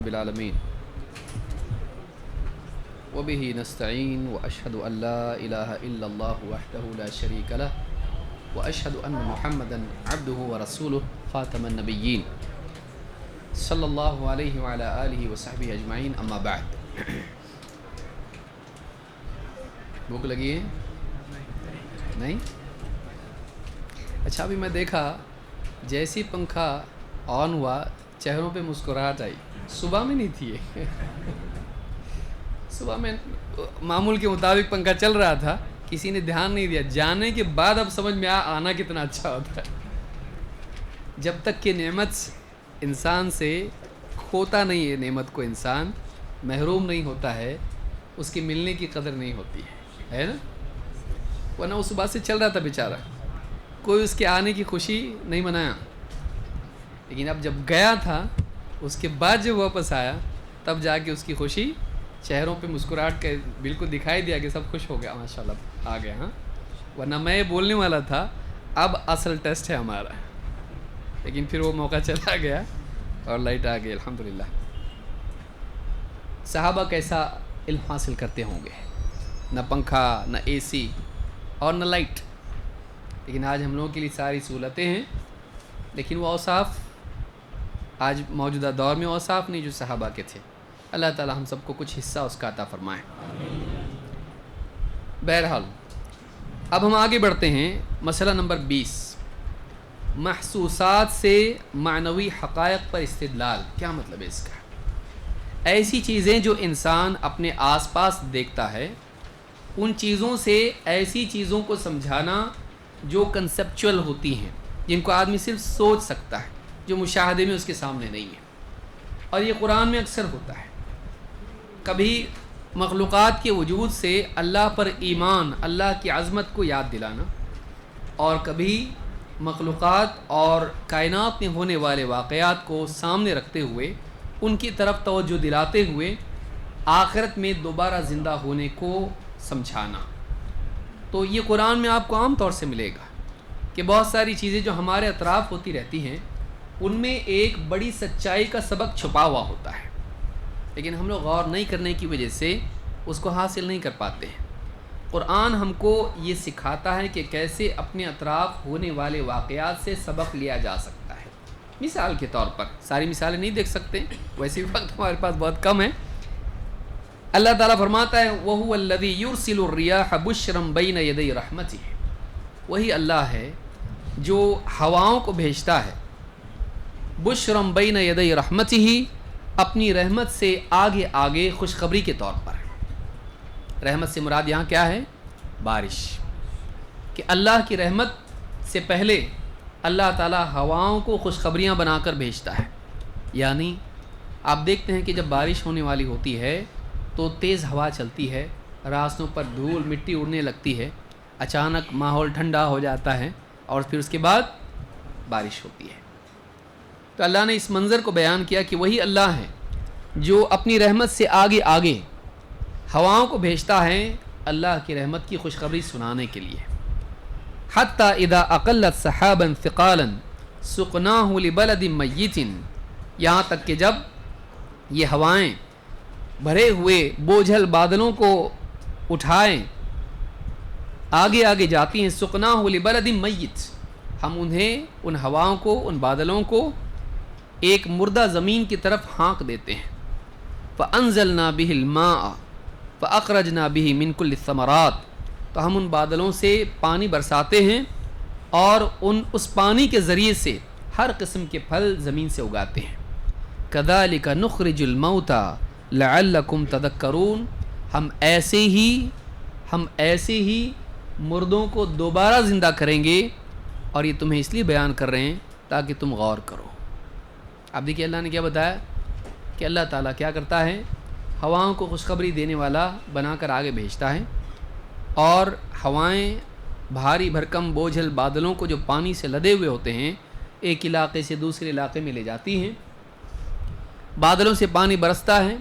بالعالمین وبه نستعین واشهد ان لا الہ الا اللہ وحدہ لا شریک لہ واشهد ان محمدا عبدہ ورسولہ خاتم النبیین صلی اللہ علیہ وعلی آلہ وصحبہ اجمعین اما بعد۔ بھوک لگی ہے؟ نہیں؟ اچھا، ابھی میں دیکھا جیسی پنکھا آن ہوا چہروں پہ مسکراہٹ آئی، صبح میں نہیں تھی یہ۔ صبح میں معمول کے مطابق پنکھا چل رہا تھا، کسی نے دھیان نہیں دیا، جانے کے بعد اب سمجھ میں آنا کتنا اچھا ہوتا ہے۔ جب تک کہ نعمت انسان سے کھوتا نہیں ہے، نعمت کو انسان محروم نہیں ہوتا ہے، اس کے ملنے کی قدر نہیں ہوتی ہے نا؟ ورنہ وہ صبح سے چل رہا تھا بیچارہ، کوئی اس کے آنے کی خوشی نہیں منایا، لیکن اب جب گیا تھا اس کے بعد جب واپس آیا تب جا کے اس کی خوشی چہروں پہ مسکراہٹ کے بالکل دکھائی دیا کہ سب خوش ہو گیا، ماشاءاللہ آ گیا۔ ہاں، ورنہ میں یہ بولنے والا تھا اب اصل ٹیسٹ ہے ہمارا، لیکن پھر وہ موقع چلا گیا اور لائٹ آ گئی الحمدللہ۔ صحابہ کیسا علم حاصل کرتے ہوں گے، نہ پنکھا، نہ اے سی اور نہ لائٹ، لیکن آج ہم لوگوں کے لیے ساری سہولتیں ہیں، لیکن وہ اوصاف آج موجودہ دور میں اوصاف نہیں جو صحابہ کے تھے۔ اللہ تعالی ہم سب کو کچھ حصہ اس کا عطا فرمائے۔ بہرحال اب ہم آگے بڑھتے ہیں، مسئلہ نمبر 20، محسوسات سے معنوی حقائق پر استدلال۔ کیا مطلب ہے اس کا؟ ایسی چیزیں جو انسان اپنے آس پاس دیکھتا ہے، ان چیزوں سے ایسی چیزوں کو سمجھانا جو کنسیپچول ہوتی ہیں، جن کو آدمی صرف سوچ سکتا ہے، جو مشاہدے میں اس کے سامنے نہیں ہے۔ اور یہ قرآن میں اکثر ہوتا ہے، کبھی مخلوقات کے وجود سے اللہ پر ایمان، اللہ کی عظمت کو یاد دلانا، اور کبھی مخلوقات اور کائنات میں ہونے والے واقعات کو سامنے رکھتے ہوئے ان کی طرف توجہ دلاتے ہوئے آخرت میں دوبارہ زندہ ہونے کو سمجھانا۔ تو یہ قرآن میں آپ کو عام طور سے ملے گا کہ بہت ساری چیزیں جو ہمارے اطراف ہوتی رہتی ہیں، ان میں ایک بڑی سچائی کا سبق چھپا ہوا ہوتا ہے، لیکن ہم لوگ غور نہیں کرنے کی وجہ سے اس کو حاصل نہیں کر پاتے ہیں۔ قرآن ہم کو یہ سکھاتا ہے کہ کیسے اپنے اطراف ہونے والے واقعات سے سبق لیا جا سکتا ہے۔ مثال کے طور پر، ساری مثالیں نہیں دیکھ سکتے، ویسے بھی وقت ہمارے پاس بہت کم ہے۔ اللہ تعالیٰ فرماتا ہے وَهُوَ الَّذِي يُرْسِلُ الرِّيَاحَ بُشْرًا بَيْنَ يَدَيْ رَحْمَتِهِ، وہی اللہ ہے جو ہواؤں کو بھیجتا ہے، بُشْرًا بَيْنَ يَدَيْ رَحْمَتِهِ، اپنی رحمت سے آگے آگے خوشخبری کے طور پر۔ رحمت سے مراد یہاں کیا ہے؟ بارش، کہ اللہ کی رحمت سے پہلے اللہ تعالیٰ ہواؤں کو خوشخبریاں بنا کر بھیجتا ہے۔ یعنی آپ دیکھتے ہیں کہ جب بارش ہونے والی ہوتی ہے تو تیز ہوا چلتی ہے، راستوں پر دھول مٹی اڑنے لگتی ہے، اچانک ماحول ٹھنڈا ہو جاتا ہے اور پھر اس کے بعد بارش ہوتی ہے۔ تو اللہ نے اس منظر کو بیان کیا کہ وہی اللہ ہے جو اپنی رحمت سے آگے آگے ہواؤں کو بھیجتا ہے اللہ کی رحمت کی خوشخبری سنانے کے لیے۔ حتی اذا اقلت سحابا ثقالا سقناہ لبلد میت، یہاں تک کہ جب یہ ہوائیں بھرے ہوئے بوجھل بادلوں کو اٹھائیں آگے آگے جاتی ہیں، سقناہ لبلد میت، ہم انہیں، ان ہواؤں کو، ان بادلوں کو ایک مردہ زمین کی طرف ہانک دیتے ہیں۔ فَأَنزَلْنَا بِهِ الْمَاءَ فَأَخْرَجْنَا بِهِ مِنْ كُلِّ الثَّمَرَاتِ، تو ہم ان بادلوں سے پانی برساتے ہیں اور اس پانی کے ذریعے سے ہر قسم کے پھل زمین سے اگاتے ہیں۔ كَذَلِكَ نُخْرِجُ الْمَوْتَى لَعَلَّكُمْ تَذَكَّرُونَ، ہم ایسے ہی مردوں کو دوبارہ زندہ کریں گے، اور یہ تمہیں اس لیے بیان کر رہے ہیں تاکہ تم غور کرو۔ اب دیکھیے اللہ نے کیا بتایا کہ اللہ تعالیٰ کیا کرتا ہے، ہواؤں کو خوشخبری دینے والا بنا کر آگے بھیجتا ہے، اور ہوائیں بھاری بھرکم بوجھل بادلوں کو جو پانی سے لدے ہوئے ہوتے ہیں ایک علاقے سے دوسرے علاقے میں لے جاتی ہیں۔ بادلوں سے پانی برستا ہے،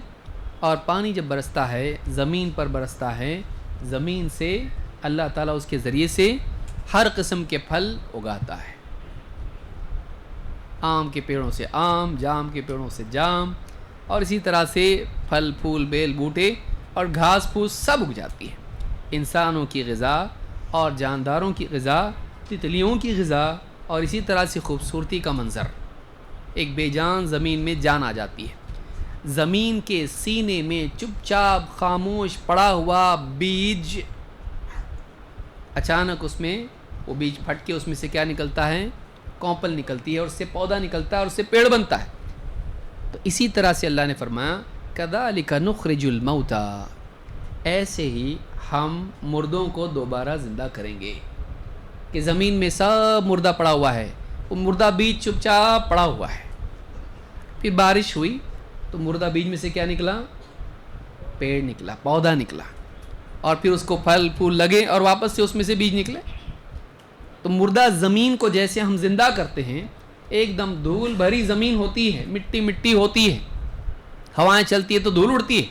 اور پانی جب برستا ہے زمین پر برستا ہے، زمین سے اللہ تعالیٰ اس کے ذریعے سے ہر قسم کے پھل اگاتا ہے۔ آم کے پیڑوں سے آم، جام کے پیڑوں سے جام، اور اسی طرح سے پھل پھول بیل بوٹے اور گھاس پھوس سب اگ جاتی ہے. انسانوں کی غذا اور جانداروں کی غذا، تتلیوں کی غذا اور اسی طرح سے خوبصورتی کا منظر. ایک بے جان زمین میں جان آ جاتی ہے. زمین کے سینے میں چپ چاپ خاموش پڑا ہوا بیج، اچانک اس میں وہ بیج پھٹ کے اس میں سے کیا نکلتا ہے؟ کونپل نکلتی ہے اور اس سے پودا نکلتا ہے اور اس سے پیڑ بنتا ہے. تو اسی طرح سے اللہ نے فرمایا کذالک نخرج الموتى، ایسے ہی ہم مردوں کو دوبارہ زندہ کریں گے. کہ زمین میں سب مردہ پڑا ہوا ہے، وہ مردہ بیج چپ چاپ پڑا ہوا ہے. پھر بارش ہوئی تو مردہ بیج میں سے کیا نکلا؟ پیڑ نکلا، پودا نکلا، اور پھر اس کو پھل پھول لگے اور واپس سے اس میں سے بیج نکلے. تو مردہ زمین کو جیسے ہم زندہ کرتے ہیں، ایک دم دھول بھری زمین ہوتی ہے، مٹی مٹی ہوتی ہے، ہوائیں چلتی ہے تو دھول اڑتی ہے.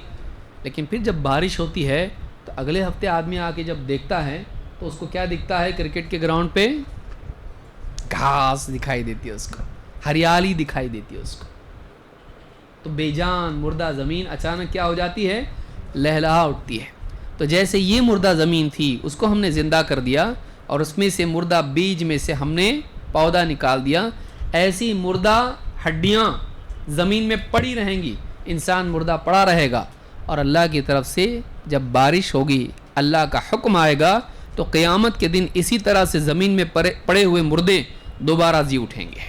لیکن پھر جب بارش ہوتی ہے تو اگلے ہفتے آدمی آ کے جب دیکھتا ہے تو اس کو کیا دکھتا ہے؟ کرکٹ کے گراؤنڈ پہ گھاس دکھائی دیتی ہے، اس کو ہریالی دکھائی دیتی ہے اس کو. تو بے جان مردہ زمین اچانک کیا ہو جاتی ہے؟ لہلہا اٹھتی ہے. تو جیسے یہ مردہ زمین تھی اس کو ہم نے زندہ کر دیا اور اس میں سے مردہ بیج میں سے ہم نے پودا نکال دیا، ایسی مردہ ہڈیاں زمین میں پڑی رہیں گی، انسان مردہ پڑا رہے گا. اور اللہ کی طرف سے جب بارش ہوگی، اللہ کا حکم آئے گا تو قیامت کے دن اسی طرح سے زمین میں پڑے ہوئے مردے دوبارہ جی اٹھیں گے.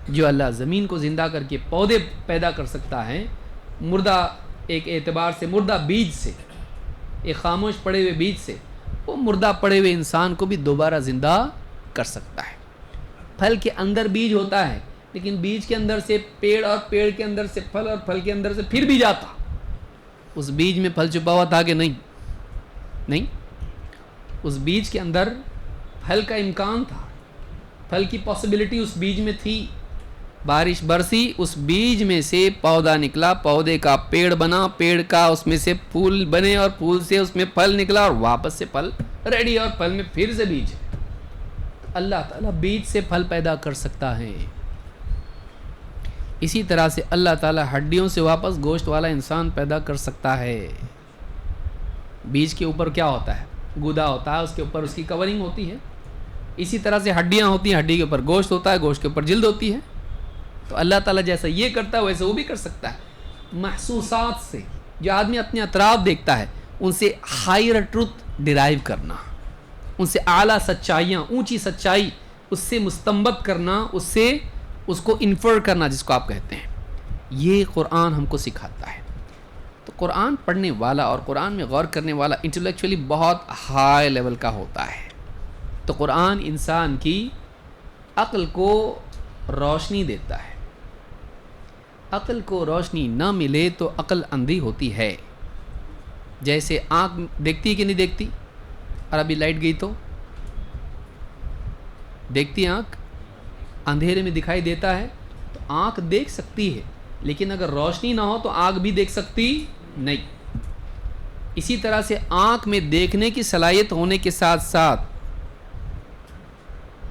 جو اللہ زمین کو زندہ کر کے پودے پیدا کر سکتا ہے، مردہ ایک اعتبار سے مردہ بیج سے، ایک خاموش پڑے ہوئے بیج سے، وہ مردہ پڑے ہوئے انسان کو بھی دوبارہ زندہ کر سکتا ہے. پھل کے اندر بیج ہوتا ہے، لیکن بیج کے اندر سے پیڑ اور پیڑ کے اندر سے پھل اور پھل کے اندر سے پھر بیج آتا. اس بیج میں پھل چھپا ہوا تھا کہ نہیں؟ نہیں. اس بیج کے اندر پھل کا امکان تھا، پھل کی پاسبلٹی اس بیج میں تھی. بارش برسی، اس بیج میں سے پودا نکلا، پودے کا پیڑ بنا، پیڑ کا اس میں سے پھول بنے اور پھول سے اس میں پھل نکلا اور واپس سے پھل ریڈی اور پھل میں پھر سے بیج. اللہ تعالیٰ بیج سے پھل پیدا کر سکتا ہے. اسی طرح سے اللہ تعالیٰ ہڈیوں سے واپس گوشت والا انسان پیدا کر سکتا ہے. بیج کے اوپر کیا ہوتا ہے؟ گودا ہوتا ہے، اس کے اوپر اس کی کورنگ ہوتی ہے. اسی طرح سے ہڈیاں ہوتی ہیں، ہڈی کے اوپر گوشت ہوتا ہے، گوشت کے اوپر جلد ہوتی ہے. تو اللہ تعالیٰ جیسا یہ کرتا ہے ویسے وہ بھی کر سکتا ہے. محسوسات سے جو آدمی اپنے اطراف دیکھتا ہے ان سے ہائر ٹروتھ ڈیرائیو کرنا، ان سے اعلیٰ سچائیاں، اونچی سچائی اس سے مستنبط کرنا، اس سے اس کو انفر کرنا جس کو آپ کہتے ہیں، یہ قرآن ہم کو سکھاتا ہے. تو قرآن پڑھنے والا اور قرآن میں غور کرنے والا انٹلیکچولی بہت ہائی لیول کا ہوتا ہے. تو قرآن انسان کی عقل کو روشنی دیتا ہے. عقل کو روشنی نہ ملے تو عقل اندھی ہوتی ہے. جیسے آنکھ دیکھتی کہ نہیں دیکھتی؟ اور ابھی لائٹ گئی تو دیکھتی آنکھ؟ اندھیرے میں دکھائی دیتا ہے. تو آنکھ دیکھ سکتی ہے، لیکن اگر روشنی نہ ہو تو آنکھ بھی دیکھ سکتی نہیں. اسی طرح سے آنکھ میں دیکھنے کی صلاحیت ہونے کے ساتھ ساتھ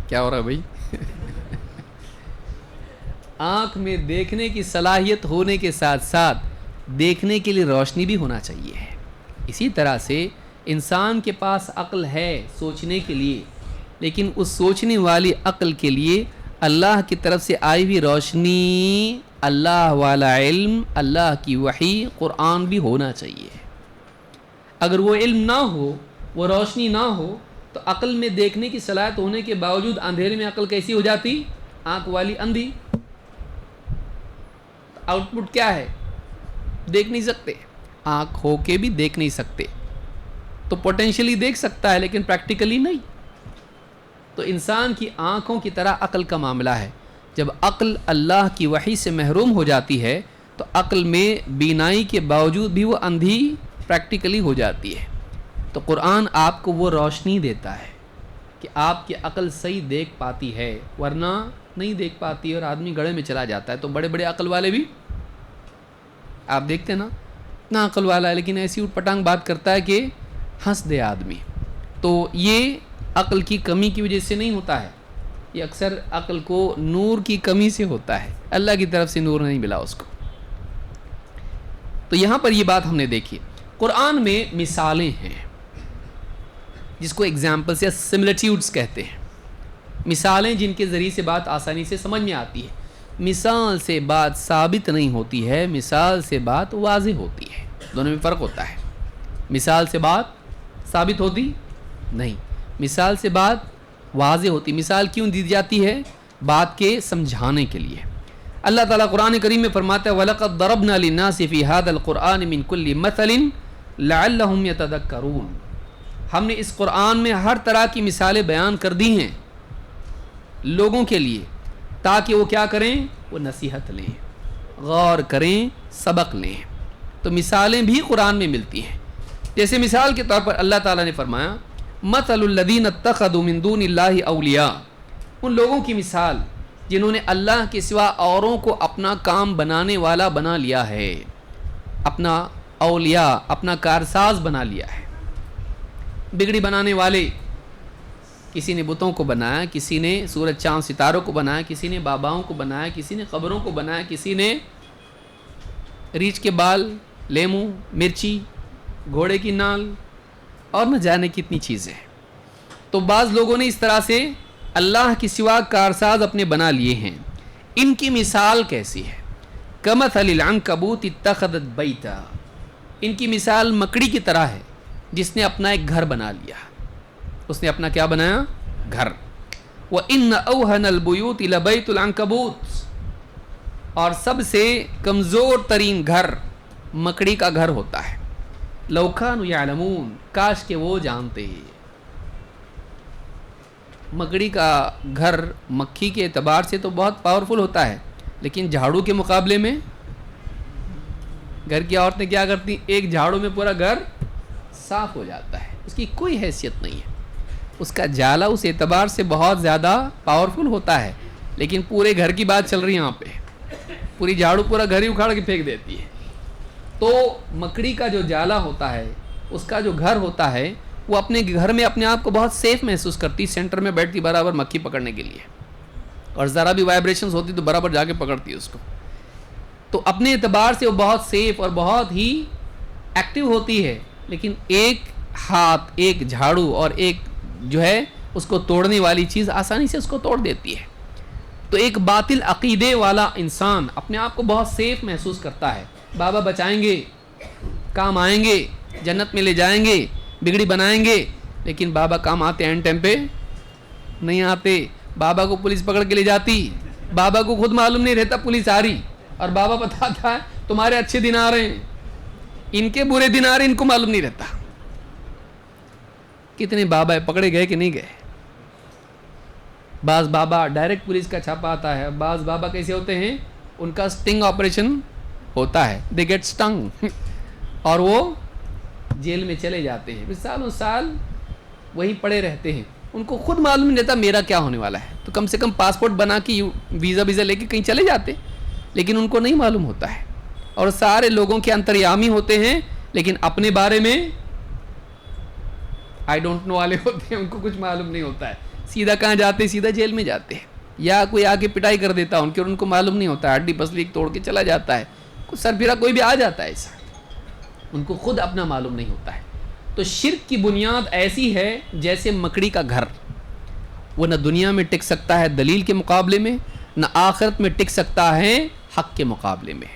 کیا ہو رہا ہے بھائی؟ آنکھ میں دیکھنے کی صلاحیت ہونے کے ساتھ ساتھ دیکھنے کے لیے روشنی بھی ہونا چاہیے. اسی طرح سے انسان کے پاس عقل ہے سوچنے کے لیے، لیکن اس سوچنے والی عقل کے لیے اللہ کی طرف سے آئی ہوئی روشنی، اللہ والا علم، اللہ کی وحی، قرآن بھی ہونا چاہیے. اگر وہ علم نہ ہو، وہ روشنی نہ ہو، تو عقل میں دیکھنے کی صلاحیت ہونے کے باوجود اندھیرے میں عقل کیسی ہو جاتی؟ آنکھ والی اندھی. آؤٹ پٹ کیا ہے؟ دیکھ نہیں سکتے. آنکھ ہو کے بھی دیکھ نہیں سکتے. تو پوٹینشلی دیکھ سکتا ہے لیکن پریکٹیکلی نہیں. تو انسان کی آنکھوں کی طرح عقل کا معاملہ ہے. جب عقل اللہ کی وحی سے محروم ہو جاتی ہے تو عقل میں بینائی کے باوجود بھی وہ اندھی پریکٹیکلی ہو جاتی ہے. تو قرآن آپ کو وہ روشنی دیتا ہے کہ آپ کی عقل صحیح دیکھ پاتی ہے، ورنہ نہیں دیکھ پاتی اور آدمی گڑھے میں چلا جاتا ہے. تو بڑے بڑے عقل والے بھی آپ دیکھتے ہیں نا، اتنا عقل والا ہے لیکن ایسی اٹھ پٹانگ بات کرتا ہے کہ ہنس دے آدمی. تو یہ عقل کی کمی کی وجہ سے نہیں ہوتا ہے، یہ اکثر عقل کو نور کی کمی سے ہوتا ہے. اللہ کی طرف سے نور نہیں ملا اس کو. تو یہاں پر یہ بات ہم نے دیکھی، قرآن میں مثالیں ہیں جس کو ایگزامپلس یا سملٹیوڈز کہتے ہیں، مثالیں جن کے ذریعے سے بات آسانی سے سمجھ میں آتی ہے۔ مثال سے بات ثابت نہیں ہوتی ہے، مثال سے بات واضح ہوتی ہے، دونوں میں فرق ہوتا ہے۔ مثال سے بات ثابت ہوتی نہیں، مثال سے بات واضح ہوتی۔ مثال کیوں دی جاتی ہے؟ بات کے سمجھانے کے لیے۔ اللہ تعالیٰ قرآن کریم میں فرماتا ہے وَلَقَدْ ضَرَبْنَا لِلنَّاسِ فِي هَذَا الْقُرْآنِ مِنْ كُلِّ مَثَلٍ لَعَلَّهُمْ يَتَذَكَّرُونَ، ہم نے اس قرآن میں ہر طرح کی مثالیں بیان کر دی ہیں لوگوں کے لیے تاکہ وہ کیا کریں؟ وہ نصیحت لیں، غور کریں، سبق لیں۔ تو مثالیں بھی قرآن میں ملتی ہیں۔ جیسے مثال کے طور پر اللہ تعالیٰ نے فرمایا مَثَلُ الَّذِينَ اتَّخَذُوا مِن دُونِ اللَّهِ أَوْلِيَاءَ، ان لوگوں کی مثال جنہوں نے اللہ کے سوا اوروں کو اپنا کام بنانے والا بنا لیا ہے، اپنا اولیاء، اپنا کارساز بنا لیا ہے۔ بگڑی بنانے والے، کسی نے بتوں کو بنایا، کسی نے سورج چاند ستاروں کو بنایا، کسی نے باباؤں کو بنایا، کسی نے قبروں کو بنایا، کسی نے ریچھ کے بال، لیمو، مرچی، گھوڑے کی نال اور نہ جانے کتنی چیزیں۔ تو بعض لوگوں نے اس طرح سے اللہ کی سوا کارساز اپنے بنا لیے ہیں۔ ان کی مثال کیسی ہے؟ کمثل العنکبوت اتخذت بیتا، ان کی مثال مکڑی کی طرح ہے جس نے اپنا ایک گھر بنا لیا۔ اس نے اپنا کیا بنایا؟ گھر۔ وَإِنَّ أَوْهَنَ الْبُيُوتِ لَبَيْتُ الْعَنْكَبُوتِ، اور سب سے کمزور ترین گھر مکڑی کا گھر ہوتا ہے۔ لَوْ كَانُوا يَعْلَمُونَ، کاش کہ وہ جانتے۔ مکڑی کا گھر مکھی کے اعتبار سے تو بہت پاورفل ہوتا ہے، لیکن جھاڑو کے مقابلے میں گھر کی عورتیں کیا کرتی؟ ایک جھاڑو میں پورا گھر صاف ہو جاتا ہے، اس کی کوئی حیثیت نہیں ہے۔ اس کا جالا اس اعتبار سے بہت زیادہ پاورفل ہوتا ہے، لیکن پورے گھر کی بات چل رہی ہے یہاں پہ، پوری جھاڑو پورا گھر ہی اکھاڑ کے پھینک دیتی ہے۔ تو مکڑی کا جو جالا ہوتا ہے، اس کا جو گھر ہوتا ہے، وہ اپنے گھر میں اپنے آپ کو بہت سیف محسوس کرتی، سینٹر میں بیٹھتی برابر مکھی پکڑنے کے لیے، اور ذرا بھی وائبریشنز ہوتی تو برابر جا کے پکڑتی ہے اس کو۔ تو اپنے اعتبار سے وہ بہت سیف اور بہت ہی ایکٹیو ہوتی ہے، لیکن ایک ہاتھ، ایک جھاڑو اور ایک جو ہے اس کو توڑنے والی چیز آسانی سے اس کو توڑ دیتی ہے۔ تو ایک باطل عقیدے والا انسان اپنے آپ کو بہت سیف محسوس کرتا ہے، بابا بچائیں گے، کام آئیں گے، جنت میں لے جائیں گے، بگڑی بنائیں گے، لیکن بابا کام آتے اینڈ ٹائم پہ نہیں آتے۔ بابا کو پولیس پکڑ کے لے جاتی، بابا کو خود معلوم نہیں رہتا پولیس آ رہی، اور بابا بتاتا ہے تمہارے اچھے دن آ رہے ہیں، ان کے برے دن آ رہے ہیں، ان کو معلوم نہیں رہتا۔ کتنے بابا پکڑے گئے کہ نہیں گئے؟ بعض بابا ڈائریکٹ پولیس کا چھاپا آتا ہے، بعض بابا کیسے ہوتے ہیں، ان کا سٹنگ آپریشن ہوتا ہے، دے گیٹ سٹنگ، اور وہ جیل میں چلے جاتے ہیں، پھر سالوں سال وہیں پڑے رہتے ہیں، ان کو خود معلوم نہیں رہتا میرا کیا ہونے والا ہے۔ تو کم سے کم پاسپورٹ بنا کے ویزا لے کے کہیں چلے جاتے، لیکن ان کو نہیں معلوم ہوتا ہے۔ اور سارے لوگوں کے انتریامی ہوتے ہیں، لیکن اپنے بارے میں آئی ڈونٹ نو والے ہوتے ہیں، ان کو کچھ معلوم نہیں ہوتا ہے، سیدھا کہاں جاتے؟ سیدھا جیل میں جاتے ہیں، یا کوئی آ کے پٹائی کر دیتا ان کی اور ان کو معلوم نہیں ہوتا ہے، ہڈی پسلی توڑ کے چلا جاتا ہے، کچھ سر پھرا کوئی بھی آ جاتا ہے ایسا، ان کو خود اپنا معلوم نہیں ہوتا ہے۔ تو شرک کی بنیاد ایسی ہے جیسے مکڑی کا گھر، وہ نہ دنیا میں ٹک سکتا ہے دلیل کے مقابلے میں، نہ آخرت میں ٹک سکتا ہے حق کے مقابلے میں،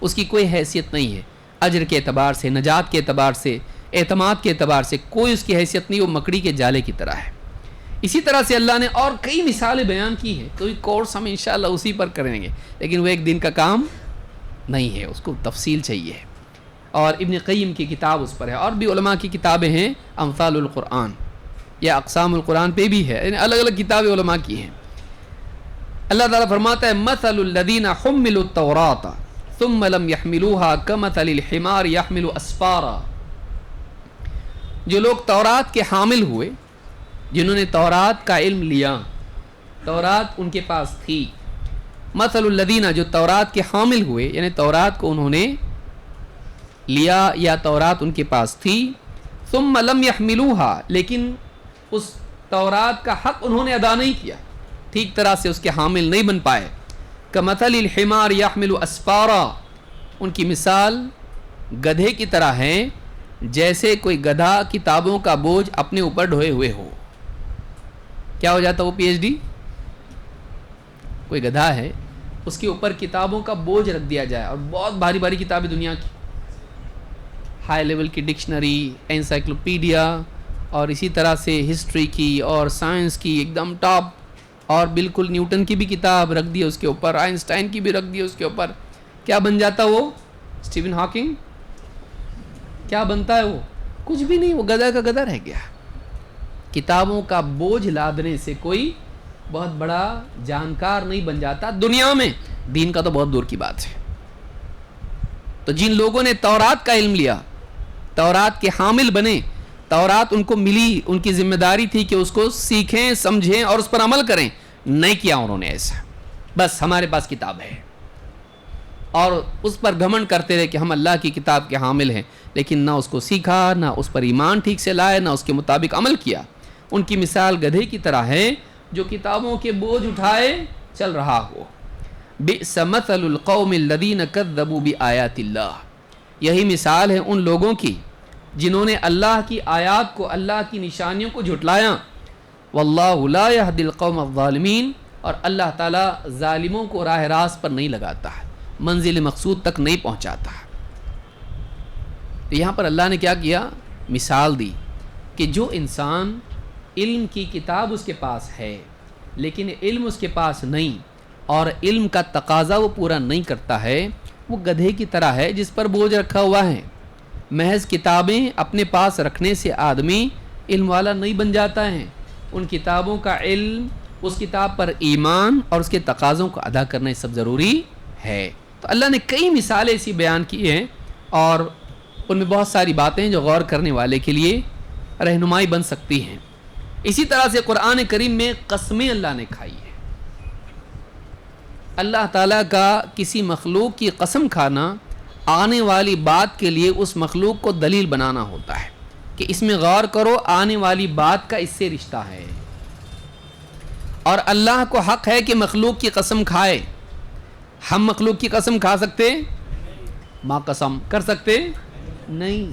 اس کی کوئی حیثیت نہیں ہے، اجر کے اعتبار سے، نجات کے اعتبار سے، اعتماد کے اعتبار سے کوئی اس کی حیثیت نہیں، وہ مکڑی کے جالے کی طرح ہے۔ اسی طرح سے اللہ نے اور کئی مثالیں بیان کی ہیں، کوئی کورس ہم انشاءاللہ اسی پر کریں گے، لیکن وہ ایک دن کا کام نہیں ہے، اس کو تفصیل چاہیے، اور ابن قیم کی کتاب اس پر ہے، اور بھی علماء کی کتابیں ہیں، امثال القرآن یا اقسام القرآن پہ بھی ہے، یعنی الگ الگ کتابیں علماء کی ہیں۔ اللہ تعالیٰ فرماتا ہے مثل الذین حملوا التوراۃ ثم لم يحملوها كمثل الحمار يحمل اسفارا، جو لوگ تورات کے حامل ہوئے، جنہوں نے تورات کا علم لیا، تورات ان کے پاس تھی، مثل الذین، جو تورات کے حامل ہوئے، یعنی تورات کو انہوں نے لیا یا تورات ان کے پاس تھی، ثم لم يحملوها، لیکن اس تورات کا حق انہوں نے ادا نہیں کیا، ٹھیک طرح سے اس کے حامل نہیں بن پائے، کمثل الحمار يحمل اسفارا، ان کی مثال گدھے کی طرح ہیں جیسے کوئی گدھا کتابوں کا بوجھ اپنے اوپر ڈھوئے ہوئے ہو. کیا ہو جاتا وہ پی ایچ ڈی؟ کوئی گدھا ہے, اس کے اوپر کتابوں کا بوجھ رکھ دیا جائے, اور بہت بھاری بھاری کتابیں دنیا کی, ہائی لیول کی ڈکشنری, انسائکلوپیڈیا, اور اسی طرح سے ہسٹری کی اور سائنس کی ایک دم ٹاپ, اور بالکل نیوٹن کی بھی کتاب رکھ دی اس کے اوپر, آئنسٹائن کی بھی رکھ دی اس کے اوپر. کیا بن جاتا وہ؟ Steven Hawking. کیا بنتا ہے وہ؟ کچھ بھی نہیں, وہ گدھا کا گدھا رہ گیا. کتابوں کا بوجھ لادنے سے کوئی بہت بڑا جانکار نہیں بن جاتا دنیا میں, دین کا تو بہت دور کی بات ہے. تو جن لوگوں نے تورات کا علم لیا, تورات کے حامل بنے, تورات ان کو ملی, ان کی ذمہ داری تھی کہ اس کو سیکھیں, سمجھیں اور اس پر عمل کریں, نہیں کیا انہوں نے ایسا. بس ہمارے پاس کتاب ہے, اور اس پر گھمنڈ کرتے رہے کہ ہم اللہ کی کتاب کے حامل ہیں, لیکن نہ اس کو سیکھا, نہ اس پر ایمان ٹھیک سے لائے, نہ اس کے مطابق عمل کیا. ان کی مثال گدھے کی طرح ہے جو کتابوں کے بوجھ اٹھائے چل رہا ہو. بئس مثل القوم الذین کذبوا بآیات اللہ. یہی مثال ہے ان لوگوں کی جنہوں نے اللہ کی آیات کو, اللہ کی نشانیوں کو جھٹلایا. واللہ لا یہدی القوم الظالمین. اور اللہ تعالیٰ ظالموں کو راہ راست پر نہیں لگاتا, منزل مقصود تک نہیں پہنچاتا. تو یہاں پر اللہ نے کیا کیا؟ مثال دی کہ جو انسان علم کی کتاب اس کے پاس ہے لیکن علم اس کے پاس نہیں, اور علم کا تقاضا وہ پورا نہیں کرتا ہے, وہ گدھے کی طرح ہے جس پر بوجھ رکھا ہوا ہے. محض کتابیں اپنے پاس رکھنے سے آدمی علم والا نہیں بن جاتا ہے. ان کتابوں کا علم, اس کتاب پر ایمان اور اس کے تقاضوں کو ادا کرنا یہ سب ضروری ہے. تو اللہ نے کئی مثالیں ایسی بیان کی ہیں, اور ان میں بہت ساری باتیں جو غور کرنے والے کے لیے رہنمائی بن سکتی ہیں. اسی طرح سے قرآن کریم میں قسمیں اللہ نے کھائی ہے. اللہ تعالیٰ کا کسی مخلوق کی قسم کھانا آنے والی بات کے لیے اس مخلوق کو دلیل بنانا ہوتا ہے کہ اس میں غور کرو, آنے والی بات کا اس سے رشتہ ہے. اور اللہ کو حق ہے کہ مخلوق کی قسم کھائے. ہم مخلوق کی قسم کھا سکتے؟ ماں قسم کر سکتے نہیں.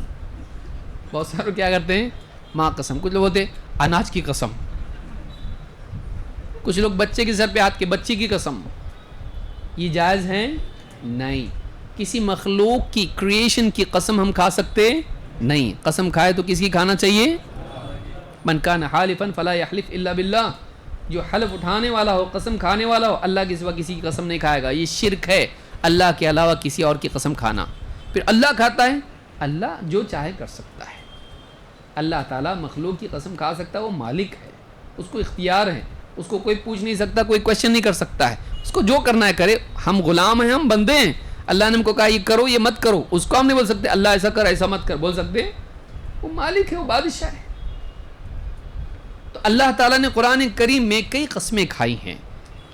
بہت سارے کیا کرتے ہیں؟ ماں قسم. کچھ لوگ ہوتے اناج کی قسم, کچھ لوگ بچے کے سر پہ ہاتھ کے بچی کی قسم. یہ جائز ہے؟ نہیں. کسی مخلوق کی کریشن کی قسم ہم کھا سکتے نہیں. قسم کھائے تو کس کی کھانا چاہیے؟ من کان حالفا فلا یحلف الا باللہ. جو حلف اٹھانے والا ہو, قسم کھانے والا ہو, اللہ کے سوا کسی کی قسم نہیں کھائے گا. یہ شرک ہے اللہ کے علاوہ کسی اور کی قسم کھانا. پھر اللہ کھاتا ہے؟ اللہ جو چاہے کر سکتا ہے. اللہ تعالیٰ مخلوق کی قسم کھا سکتا ہے, وہ مالک ہے, اس کو اختیار ہے, اس کو کوئی پوچھ نہیں سکتا, کوئی کویشچن نہیں کر سکتا ہے, اس کو جو کرنا ہے کرے. ہم غلام ہیں, ہم بندے ہیں. اللہ نے ہم کو کہا یہ کرو یہ مت کرو, اس کو ہم نہیں بول سکتے اللہ ایسا کر ایسا مت کر. بول سکتے وہ مالک ہے, وہ بادشاہ ہے. تو اللہ تعالیٰ نے قرآن کریم میں کئی قسمیں کھائی ہیں,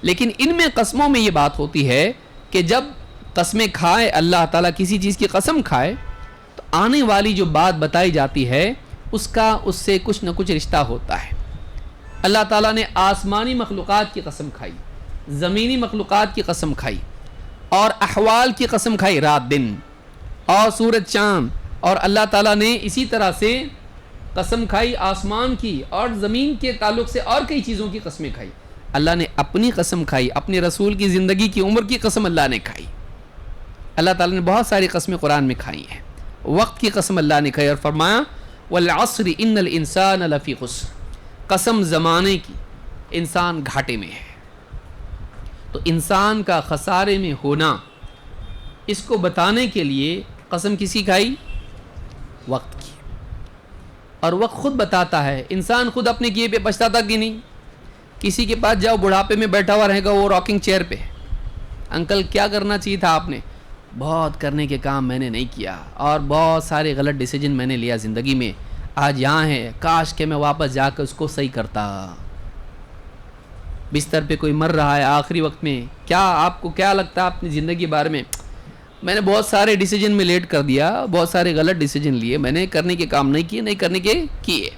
لیکن ان میں قسموں میں یہ بات ہوتی ہے کہ جب قسمیں کھائے اللہ تعالیٰ, کسی چیز کی قسم کھائے, تو آنے والی جو بات بتائی جاتی ہے اس کا اس سے کچھ نہ کچھ رشتہ ہوتا ہے. اللہ تعالیٰ نے آسمانی مخلوقات کی قسم کھائی, زمینی مخلوقات کی قسم کھائی, اور احوال کی قسم کھائی, رات دن اور سورج چاند. اور اللہ تعالیٰ نے اسی طرح سے قسم کھائی آسمان کی اور زمین کے تعلق سے اور کئی چیزوں کی قسمیں کھائی. اللہ نے اپنی قسم کھائی, اپنے رسول کی زندگی کی عمر کی قسم اللہ نے کھائی. اللہ تعالیٰ نے بہت ساری قسمیں قرآن میں کھائی ہیں. وقت کی قسم اللہ نے کھائی اور فرمایا والعصر ان الانسان لفی خسر. قسم زمانے کی, انسان گھاٹے میں ہے. تو انسان کا خسارے میں ہونا, اس کو بتانے کے لیے قسم کسی کھائی؟ وقت کی. اور وقت خود بتاتا ہے, انسان خود اپنے کیے پہ پچھتاتا کہ نہیں. کسی کے پاس جاؤ, بڑھاپے میں بیٹھا ہوا رہے گا وہ راکنگ چیئر پہ, انکل کیا کرنا چاہیے تھا آپ نے؟ بہت کرنے کے کام میں نے نہیں کیا, اور بہت سارے غلط ڈیسیجن میں نے لیا زندگی میں, آج یہاں ہے, کاش کہ میں واپس جا کر اس کو صحیح کرتا. بستر پہ کوئی مر رہا ہے آخری وقت میں, کیا آپ کو کیا لگتا ہے اپنی زندگی کے بارے میں؟ میں نے بہت سارے ڈیسیجن میں لیٹ کر دیا, بہت سارے غلط ڈیسیجن لیے, میں نے کرنے کے کام نہیں کیے, نہیں کرنے کے کیے.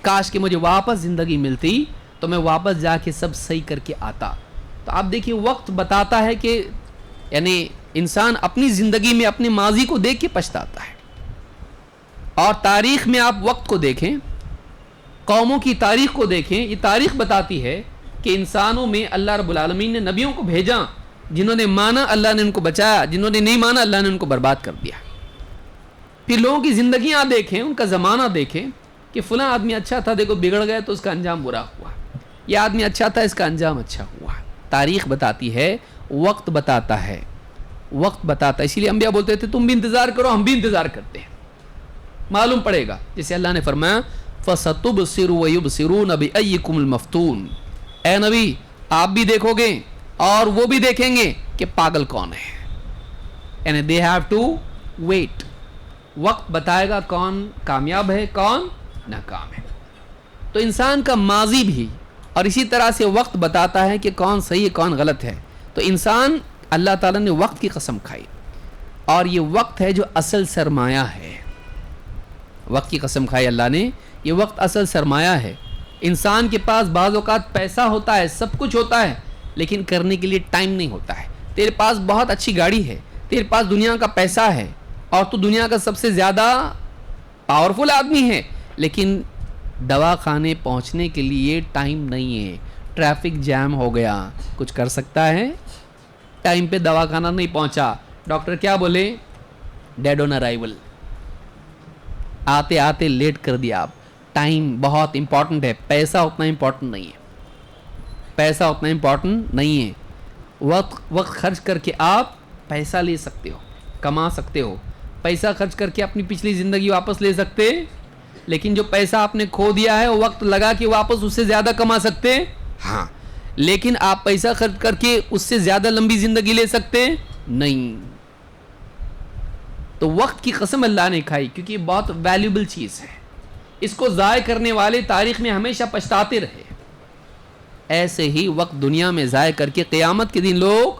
کاش کہ مجھے واپس زندگی ملتی تو میں واپس جا کے سب صحیح کر کے آتا. تو آپ دیکھیے وقت بتاتا ہے کہ یعنی انسان اپنی زندگی میں اپنے ماضی کو دیکھ کے پچھتاتا ہے. اور تاریخ میں آپ وقت کو دیکھیں, قوموں کی تاریخ کو دیکھیں, یہ تاریخ بتاتی ہے کہ انسانوں میں اللہ رب العالمین نے نبیوں کو بھیجا, جنہوں نے مانا اللہ نے ان کو بچایا, جنہوں نے نہیں مانا اللہ نے ان کو برباد کر دیا. پھر لوگوں کی زندگیاں دیکھیں, ان کا زمانہ دیکھیں کہ فلاں آدمی اچھا تھا, دیکھو بگڑ گیا تو اس کا انجام برا ہوا, یہ آدمی اچھا تھا اس کا انجام اچھا ہوا. تاریخ بتاتی ہے, وقت بتاتا ہے, وقت بتاتا ہے. اسی لیے انبیاء بولتے تھے تم بھی انتظار کرو, ہم بھی انتظار کرتے ہیں, معلوم پڑے گا. جیسے اللہ نے فرمایا فَسَتُبْصِرُ وَيُبْصِرُونَ بِأَيِّكُمُ الْمَفْتُونَ, اے نبی آپ بھی دیکھو گے اور وہ بھی دیکھیں گے کہ پاگل کون ہے. یعنی they have to wait. وقت بتائے گا کون کامیاب ہے کون ناکام ہے. تو انسان کا ماضی بھی اور اسی طرح سے وقت بتاتا ہے کہ کون صحیح ہے کون غلط ہے. تو انسان, اللہ تعالیٰ نے وقت کی قسم کھائی, اور یہ وقت ہے جو اصل سرمایہ ہے. وقت کی قسم کھائی اللہ نے, یہ وقت اصل سرمایہ ہے. انسان کے پاس بعض اوقات پیسہ ہوتا ہے, سب کچھ ہوتا ہے, لیکن کرنے کے لیے ٹائم نہیں ہوتا ہے. تیرے پاس بہت اچھی گاڑی ہے, تیرے پاس دنیا کا پیسہ ہے, اور تو دنیا کا سب سے زیادہ پاورفل آدمی ہے, لیکن دوا خانے پہنچنے کے لیے ٹائم نہیں ہے. ٹریفک جام ہو گیا, کچھ کر سکتا ہے؟ ٹائم پہ دوا خانہ نہیں پہنچا, ڈاکٹر کیا بولے؟ ڈیڈ آن ارائیول, آتے آتے لیٹ کر دیا. آپ ٹائم بہت امپورٹنٹ ہے, پیسہ اتنا امپورٹنٹ نہیں ہے, پیسہ اتنا امپورٹنٹ نہیں ہے. وقت خرچ کر کے آپ پیسہ لے سکتے ہو, کما سکتے ہو. پیسہ خرچ کر کے اپنی پچھلی زندگی واپس لے سکتے, لیکن جو پیسہ آپ نے کھو دیا ہے وقت لگا کے واپس اس سے زیادہ کما سکتے ہاں, لیکن آپ پیسہ خرچ کر کے اس سے زیادہ لمبی زندگی لے سکتے نہیں. تو وقت کی قسم اللہ نے کھائی کیونکہ یہ بہت ویلیوبل چیز ہے. اس کو ضائع کرنے والے تاریخ میں ہمیشہ پچھتاتے رہے. ایسے ہی وقت دنیا میں ضائع کر کے قیامت کے دن لوگ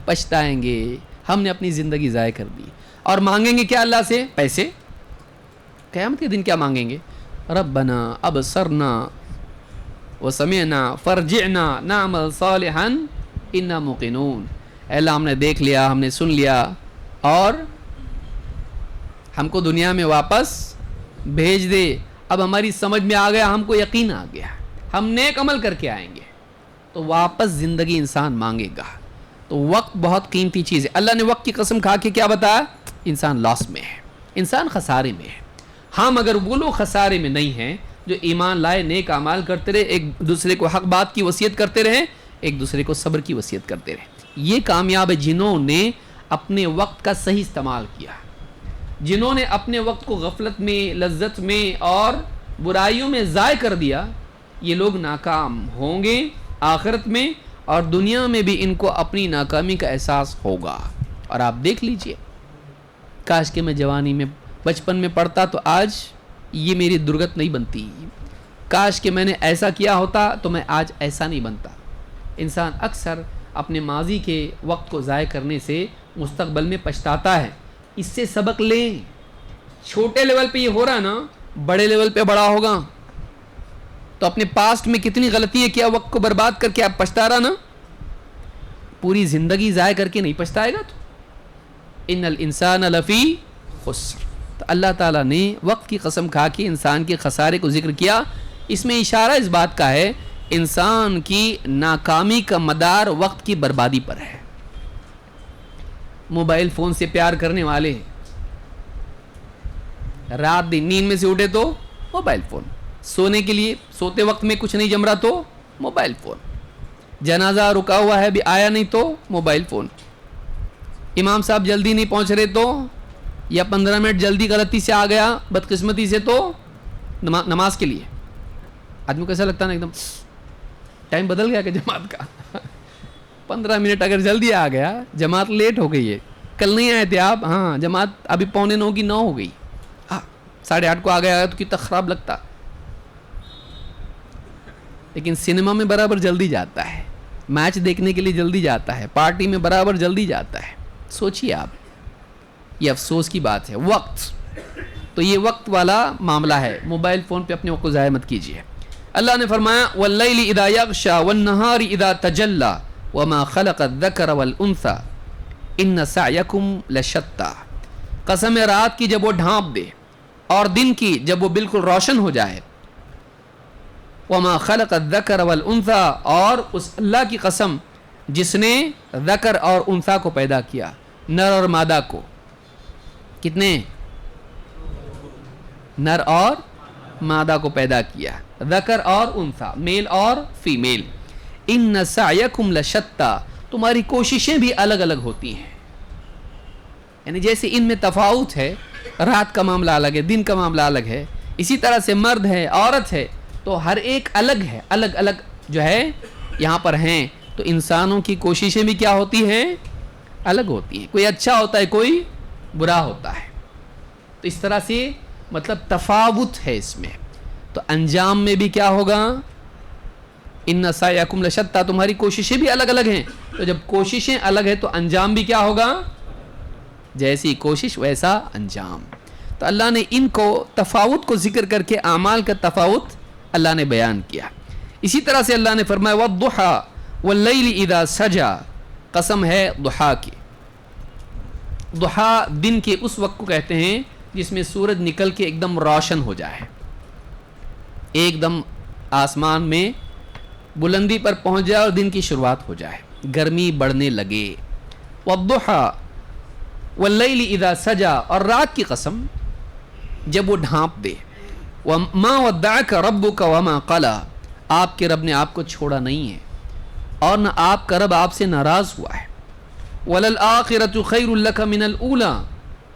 پچھتائیں گے, ہم نے اپنی زندگی ضائع کر دی. اور مانگیں گے کیا اللہ سے؟ پیسے. قیامت کے دن کیا مانگیں گے؟ ربنا ابصرنا وسمعنا فرجعنا نعمل صالحا انا موقنون. اے اللہ ہم نے دیکھ لیا, ہم نے سن لیا, اور ہم کو دنیا میں واپس بھیج دے. اب ہماری سمجھ میں آ گیا, ہم کو یقین آ گیا, ہم نیک عمل کر کے آئیں گے. تو واپس زندگی انسان مانگے گا. تو وقت بہت قیمتی چیز ہے. اللہ نے وقت کی قسم کھا کے کیا بتایا؟ انسان لاس میں ہے, انسان خسارے میں ہے. ہاں مگر وہ لوگ خسارے میں نہیں ہیں جو ایمان لائے, نیک اعمال کرتے رہے, ایک دوسرے کو حق بات کی وصیت کرتے رہے, ایک دوسرے کو صبر کی وصیت کرتے رہے. یہ کامیاب ہے جنہوں نے اپنے وقت کا صحیح استعمال کیا, جنہوں نے اپنے وقت کو غفلت میں, لذت میں اور برائیوں میں ضائع کر دیا. یہ لوگ ناکام ہوں گے آخرت میں, اور دنیا میں بھی ان کو اپنی ناکامی کا احساس ہوگا. اور آپ دیکھ لیجئے, کاش کہ میں جوانی میں بچپن میں پڑھتا تو آج یہ میری درگت نہیں بنتی. کاش کہ میں نے ایسا کیا ہوتا تو میں آج ایسا نہیں بنتا. انسان اکثر اپنے ماضی کے وقت کو ضائع کرنے سے مستقبل میں پچھتاتا ہے. اس سے سبق لیں. چھوٹے لیول پہ یہ ہو رہا ہے نا, بڑے لیول پہ بڑا ہوگا. تو اپنے پاسٹ میں کتنی غلطی ہے کیا, وقت کو برباد کر کے آپ پچھتا رہا نا, پوری زندگی ضائع کر کے نہیں پچھتائے گا. تو ان الانسان لفی خسر. تو اللہ تعالیٰ نے وقت کی قسم کھا کے انسان کے خسارے کو ذکر کیا. اس میں اشارہ اس بات کا ہے انسان کی ناکامی کا مدار وقت کی بربادی پر ہے. موبائل فون سے پیار کرنے والے رات دن نیند میں سے اٹھے تو موبائل فون, سونے کے لیے سوتے وقت میں کچھ نہیں جم رہا تو موبائل فون, جنازہ رکا ہوا ہے بھی آیا نہیں تو موبائل فون, امام صاحب جلدی نہیں پہنچ رہے تو, یا 15 منٹ جلدی غلطی سے آ گیا بدقسمتی سے تو نماز کے لیے. آدمی کو ایسا لگتا ہے نا ایک دم ٹائم بدل گیا کہ جماعت کا. 15 منٹ اگر جلدی آ گیا, جماعت لیٹ ہو گئی ہے, کل نہیں آئے تھے آپ, ہاں جماعت ابھی 8:45 کی 9 ہو گئی, 8:30 کو آ گیا تو کتنا خراب لگتا. لیکن سنیما میں برابر جلدی جاتا ہے, میچ دیکھنے کے لیے جلدی جاتا ہے, پارٹی میں برابر جلدی جاتا ہے. سوچیے آپ, یہ افسوس کی بات ہے. وقت تو یہ وقت والا معاملہ ہے. موبائل فون پہ اپنے وقت کو ضائع مت کیجیے. اللہ نے فرمایا واللیل اذا یغشا والنہار اذا تجلی وما خلق الذکر والانثى. ان سعیکم لشتہ، قسم ہے رات کی جب وہ ڈھانپ دے اور دن کی جب وہ بالکل روشن ہو جائے، وما خلق الذکر والانثی، اور اس اللہ کی قسم جس نے ذکر اور انثیٰ کو پیدا کیا، نر اور مادہ کو، کتنے؟ نر اور مادہ کو پیدا کیا، ذکر اور انثیٰ، میل اور فیمیل۔ ان سعیکم لشتہ، تمہاری کوششیں بھی الگ الگ ہوتی ہیں، یعنی جیسے ان میں تفاوت ہے، رات کا معاملہ الگ ہے، دن کا معاملہ الگ ہے، اسی طرح سے مرد ہے، عورت ہے، تو ہر ایک الگ ہے، الگ الگ جو ہے یہاں پر ہیں۔ تو انسانوں کی کوششیں بھی کیا ہوتی ہیں؟ الگ ہوتی ہیں، کوئی اچھا ہوتا ہے، کوئی برا ہوتا ہے، تو اس طرح سے مطلب تفاوت ہے اس میں، تو انجام میں بھی کیا ہوگا؟ ان سعیکم لشتہ، تمہاری کوششیں بھی الگ الگ ہیں، تو جب کوششیں الگ ہیں تو انجام بھی کیا ہوگا؟ جیسی کوشش ویسا انجام۔ تو اللہ نے ان کو تفاوت کو ذکر کر کے اعمال کا تفاوت اللہ نے بیان کیا۔ اسی طرح سے اللہ نے فرمایا والضحی واللیل اذا سجا، قسم ہے ضحیٰ کی۔ ضحیٰ دن کے اس وقت کو کہتے ہیں جس میں سورج نکل کے ایک دم روشن ہو جائے، ایک دم آسمان میں بلندی پر پہنچ جائے اور دن کی شروعات ہو جائے، گرمی بڑھنے لگے۔ والضحی واللیل اذا سجا، اور رات کی قسم جب وہ ڈھانپ دے۔ وما ودعک ربک وما قلی، آپ کے رب نے آپ کو چھوڑا نہیں ہے اور نہ آپ کا رب آپ سے ناراض ہوا ہے۔ وللآخرۃ خیر لک من الاولی،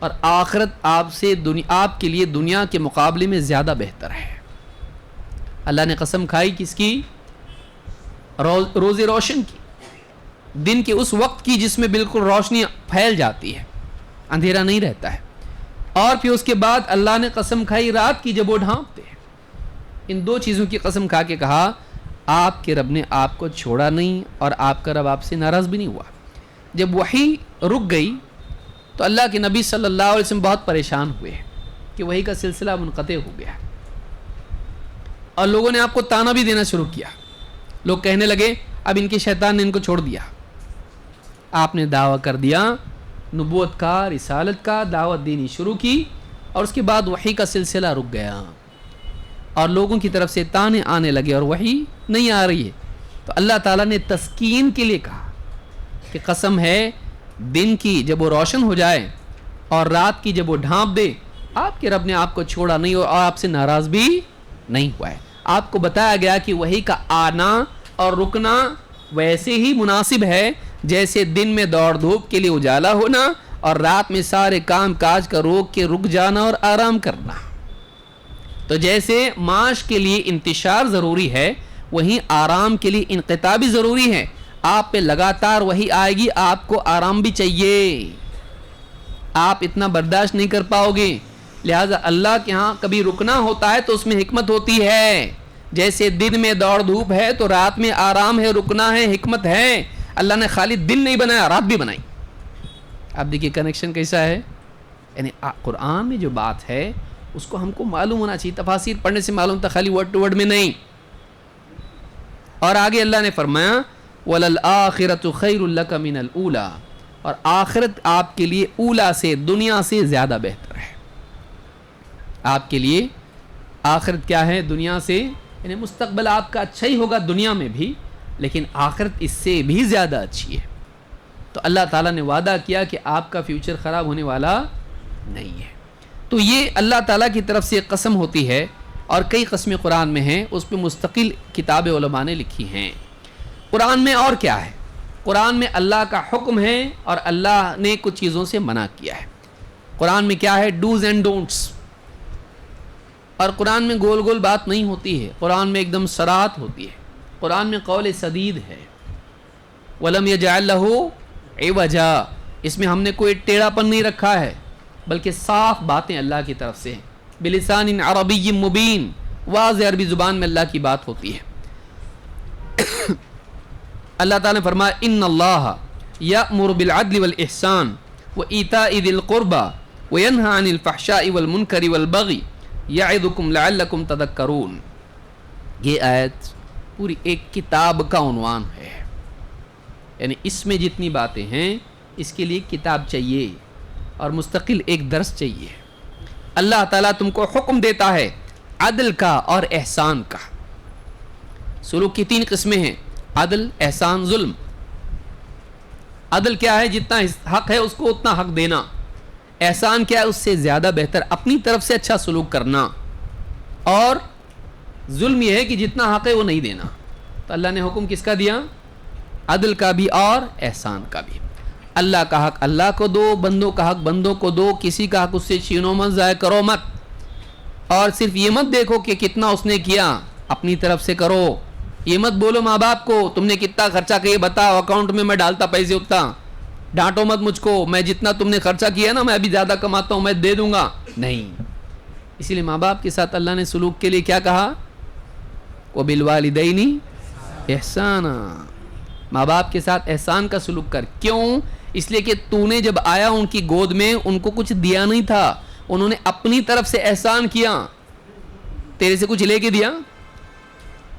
اور آخرت آپ کے لیے دنیا کے مقابلے میں زیادہ بہتر ہے۔ اللہ نے قسم کھائی کس کی؟ روز روشن کی، دن کے اس وقت کی جس میں بالکل روشنی پھیل جاتی ہے، اندھیرا نہیں رہتا ہے، اور پھر اس کے بعد اللہ نے قسم کھائی رات کی جب وہ ڈھانپتے ہیں۔ ان دو چیزوں کی قسم کھا کے کہا آپ کے رب نے آپ کو چھوڑا نہیں اور آپ کا رب آپ سے ناراض بھی نہیں ہوا۔ جب وحی رک گئی تو اللہ کے نبی صلی اللہ علیہ وسلم بہت پریشان ہوئے کہ وحی کا سلسلہ منقطع ہو گیا، اور لوگوں نے آپ کو تانا بھی دینا شروع کیا۔ لوگ کہنے لگے اب ان کے شیطان نے ان کو چھوڑ دیا۔ آپ نے دعویٰ کر دیا نبوت کا، رسالت کا، دعوت دینی شروع کی، اور اس کے بعد وحی کا سلسلہ رک گیا اور لوگوں کی طرف سے تانے آنے لگے اور وحی نہیں آ رہی ہے۔ تو اللہ تعالیٰ نے تسکین کے لیے کہا کہ قسم ہے دن کی جب وہ روشن ہو جائے اور رات کی جب وہ ڈھانپ دے، آپ کے رب نے آپ کو چھوڑا نہیں اور آپ سے ناراض بھی نہیں ہوا ہے۔ آپ کو بتایا گیا کہ وحی کا آنا اور رکنا ویسے ہی مناسب ہے جیسے دن میں دوڑ دھوپ کے لیے اجالا ہونا اور رات میں سارے کام کاج کا روک کے رک جانا اور آرام کرنا۔ تو جیسے معاش کے لیے انتشار ضروری ہے، وہیں آرام کے لیے انقطاع بھی ضروری ہے۔ آپ پہ لگاتار وہی آئے گی، آپ کو آرام بھی چاہیے، آپ اتنا برداشت نہیں کر پاؤ گے۔ لہٰذا اللہ کے ہاں کبھی رکنا ہوتا ہے تو اس میں حکمت ہوتی ہے، جیسے دن میں دوڑ دھوپ ہے تو رات میں آرام ہے، رکنا ہے، حکمت ہے۔ اللہ نے خالی دن نہیں بنایا، رات بھی بنائی۔ آپ دیکھیے کنیکشن کیسا ہے، یعنی قرآن میں جو بات ہے اس کو ہم کو معلوم ہونا چاہیے، تفاسیر پڑھنے سے معلوم تھا، خالی ورڈ ٹو ورڈ میں نہیں۔ اور آگے اللہ نے فرمایا وَلَلْآخِرَةُ خَيْرٌ لَكَ مِنَ الْأُولَى، اور آخرت آپ کے لیے اولا سے، دنیا سے زیادہ بہتر ہے۔ آپ کے لیے آخرت کیا ہے؟ دنیا سے، یعنی مستقبل آپ کا اچھا ہی ہوگا دنیا میں بھی، لیکن آخرت اس سے بھی زیادہ اچھی ہے۔ تو اللہ تعالیٰ نے وعدہ کیا کہ آپ کا فیوچر خراب ہونے والا نہیں ہے۔ تو یہ اللہ تعالیٰ کی طرف سے قسم ہوتی ہے، اور کئی قسمیں قرآن میں ہیں، اس پہ مستقل کتاب علماء نے لکھی ہیں۔ قرآن میں اور کیا ہے؟ قرآن میں اللہ کا حکم ہے اور اللہ نے کچھ چیزوں سے منع کیا ہے۔ قرآن میں کیا ہے؟ Dos and don'ts. اور قرآن میں گول گول بات نہیں ہوتی ہے، قرآن میں ایک دم صراحت ہوتی ہے، قرآن میں قول سدید ہے۔ وَلَمْ يَجْعَلْ لَهُ عِوَجًا، اس میں ہم نے کوئی ٹیڑھا پن نہیں رکھا ہے، بلکہ صاف باتیں اللہ کی طرف سے ہیں، بِلِسَانٍ عَرَبِيٍّ مُبِينٍ، واضح عربی زبان میں اللہ کی بات ہوتی ہے۔ اللہ تعالیٰ نے فرمایا ان اللہ یأمر بالعدل والإحسان وإیتاء ذی القربى وینہی عن الفحشاء والمنکر والبغی یعظکم لعلکم تذکرون۔ یہ آیت پوری ایک کتاب کا عنوان ہے، یعنی اس میں جتنی باتیں ہیں اس کے لیے کتاب چاہیے اور مستقل ایک درس چاہیے. اللہ تعالیٰ تم کو حکم دیتا ہے عدل کا اور احسان کا. سلوک کی 3 قسمیں ہیں: عدل، احسان، ظلم. عدل کیا ہے؟ جتنا حق ہے اس کو اتنا حق دینا. احسان کیا ہے؟ اس سے زیادہ بہتر اپنی طرف سے اچھا سلوک کرنا. اور ظلم یہ ہے کہ جتنا حق ہے وہ نہیں دینا. تو اللہ نے حکم کس کا دیا؟ عدل کا بھی اور احسان کا بھی. اللہ کا حق اللہ کو دو، بندوں کا حق بندوں کو دو. کسی کا حق اس سے چھینو مت، ضائع کرو مت. اور صرف یہ مت دیکھو کہ کتنا اس نے کیا، اپنی طرف سے کرو. یہ مت بولو ماں باپ کو تم نے کتنا خرچہ کیا بتاؤ، اکاؤنٹ میں ڈالتا پیسے اتنا. ڈانٹو مت مجھ کو، میں جتنا تم نے خرچہ کیا نا میں ابھی زیادہ کماتا ہوں، میں دے دوں گا. نہیں. اسی لیے ماں باپ کے ساتھ اللہ نے سلوک کے لیے کیا کہا؟ وَبِالْوَالِدَيْنِ احسانا. ماں باپ کے ساتھ احسان کا سلوک کر. کیوں؟ اس لیے کہ تو نے جب آیا ان کی گود میں ان کو کچھ دیا نہیں تھا، انہوں نے اپنی طرف سے احسان کیا. تیرے سے کچھ لے کے دیا؟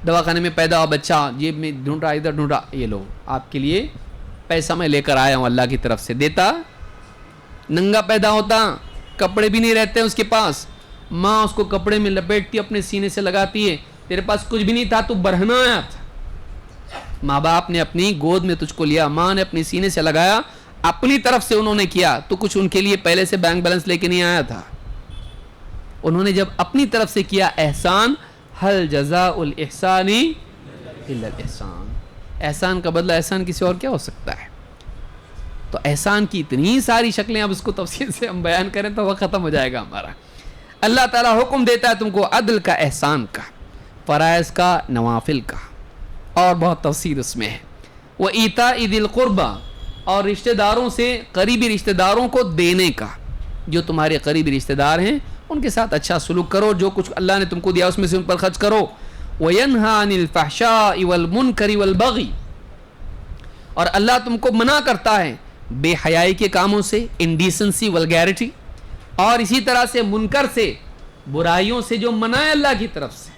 دواخانے میں پیدا ہوا بچہ، جیب میں ڈھونڈا، ادھر ڈھونڈا، یہ لو آپ کے لیے پیسہ میں لے کر آیا ہوں اللہ کی طرف سے. دیتا؟ ننگا پیدا ہوتا، کپڑے بھی نہیں رہتے اس کے پاس، ماں اس کو کپڑے میں لپیٹتی اپنے سینے سے لگاتی ہے. تیرے پاس کچھ بھی نہیں تھا، تو برہنا آیا تھا. ماں باپ نے اپنی گود میں تجھ کو لیا، ماں نے اپنی سینے سے لگایا، اپنی طرف سے انہوں نے کیا. تو کچھ ان کے لیے پہلے سے بینک بیلنس لے کے نہیں آیا تھا. انہوں نے جب اپنی طرف سے کیا احسان، حل جزاء الاحسان الا الاحسان. احسان کا بدلہ احسان کسی اور کیا ہو سکتا ہے؟ تو احسان کی اتنی ساری شکلیں، اب اس کو تفصیل سے ہم بیان کریں تو وہ ختم ہو جائے گا ہمارا. اللہ تعالیٰ حکم دیتا ہے تم کو عدل کا، احسان کا، فرائض کا، نوافل کا، اور بہت تفصیل اس میں ہے. وَإِيتَاءِ ذِي الْقُرْبَى، اور رشتہ داروں سے، قریبی رشتہ داروں کو دینے کا. جو تمہارے قریبی رشتہ دار ہیں ان کے ساتھ اچھا سلوک کرو، جو کچھ اللہ نے تم کو دیا اس میں سے ان پر خرچ کرو. وَيَنْهَى عَنِ الْفَحْشَاءِ وَالْمُنْكَرِ وَالْبَغْيِ، اور اللہ تم کو منع کرتا ہے بے حیائی کے کاموں سے، انڈیسنسی، ولگیرٹی، اور اسی طرح سے منکر سے، برائیوں سے جو منع ہے اللہ کی طرف سے.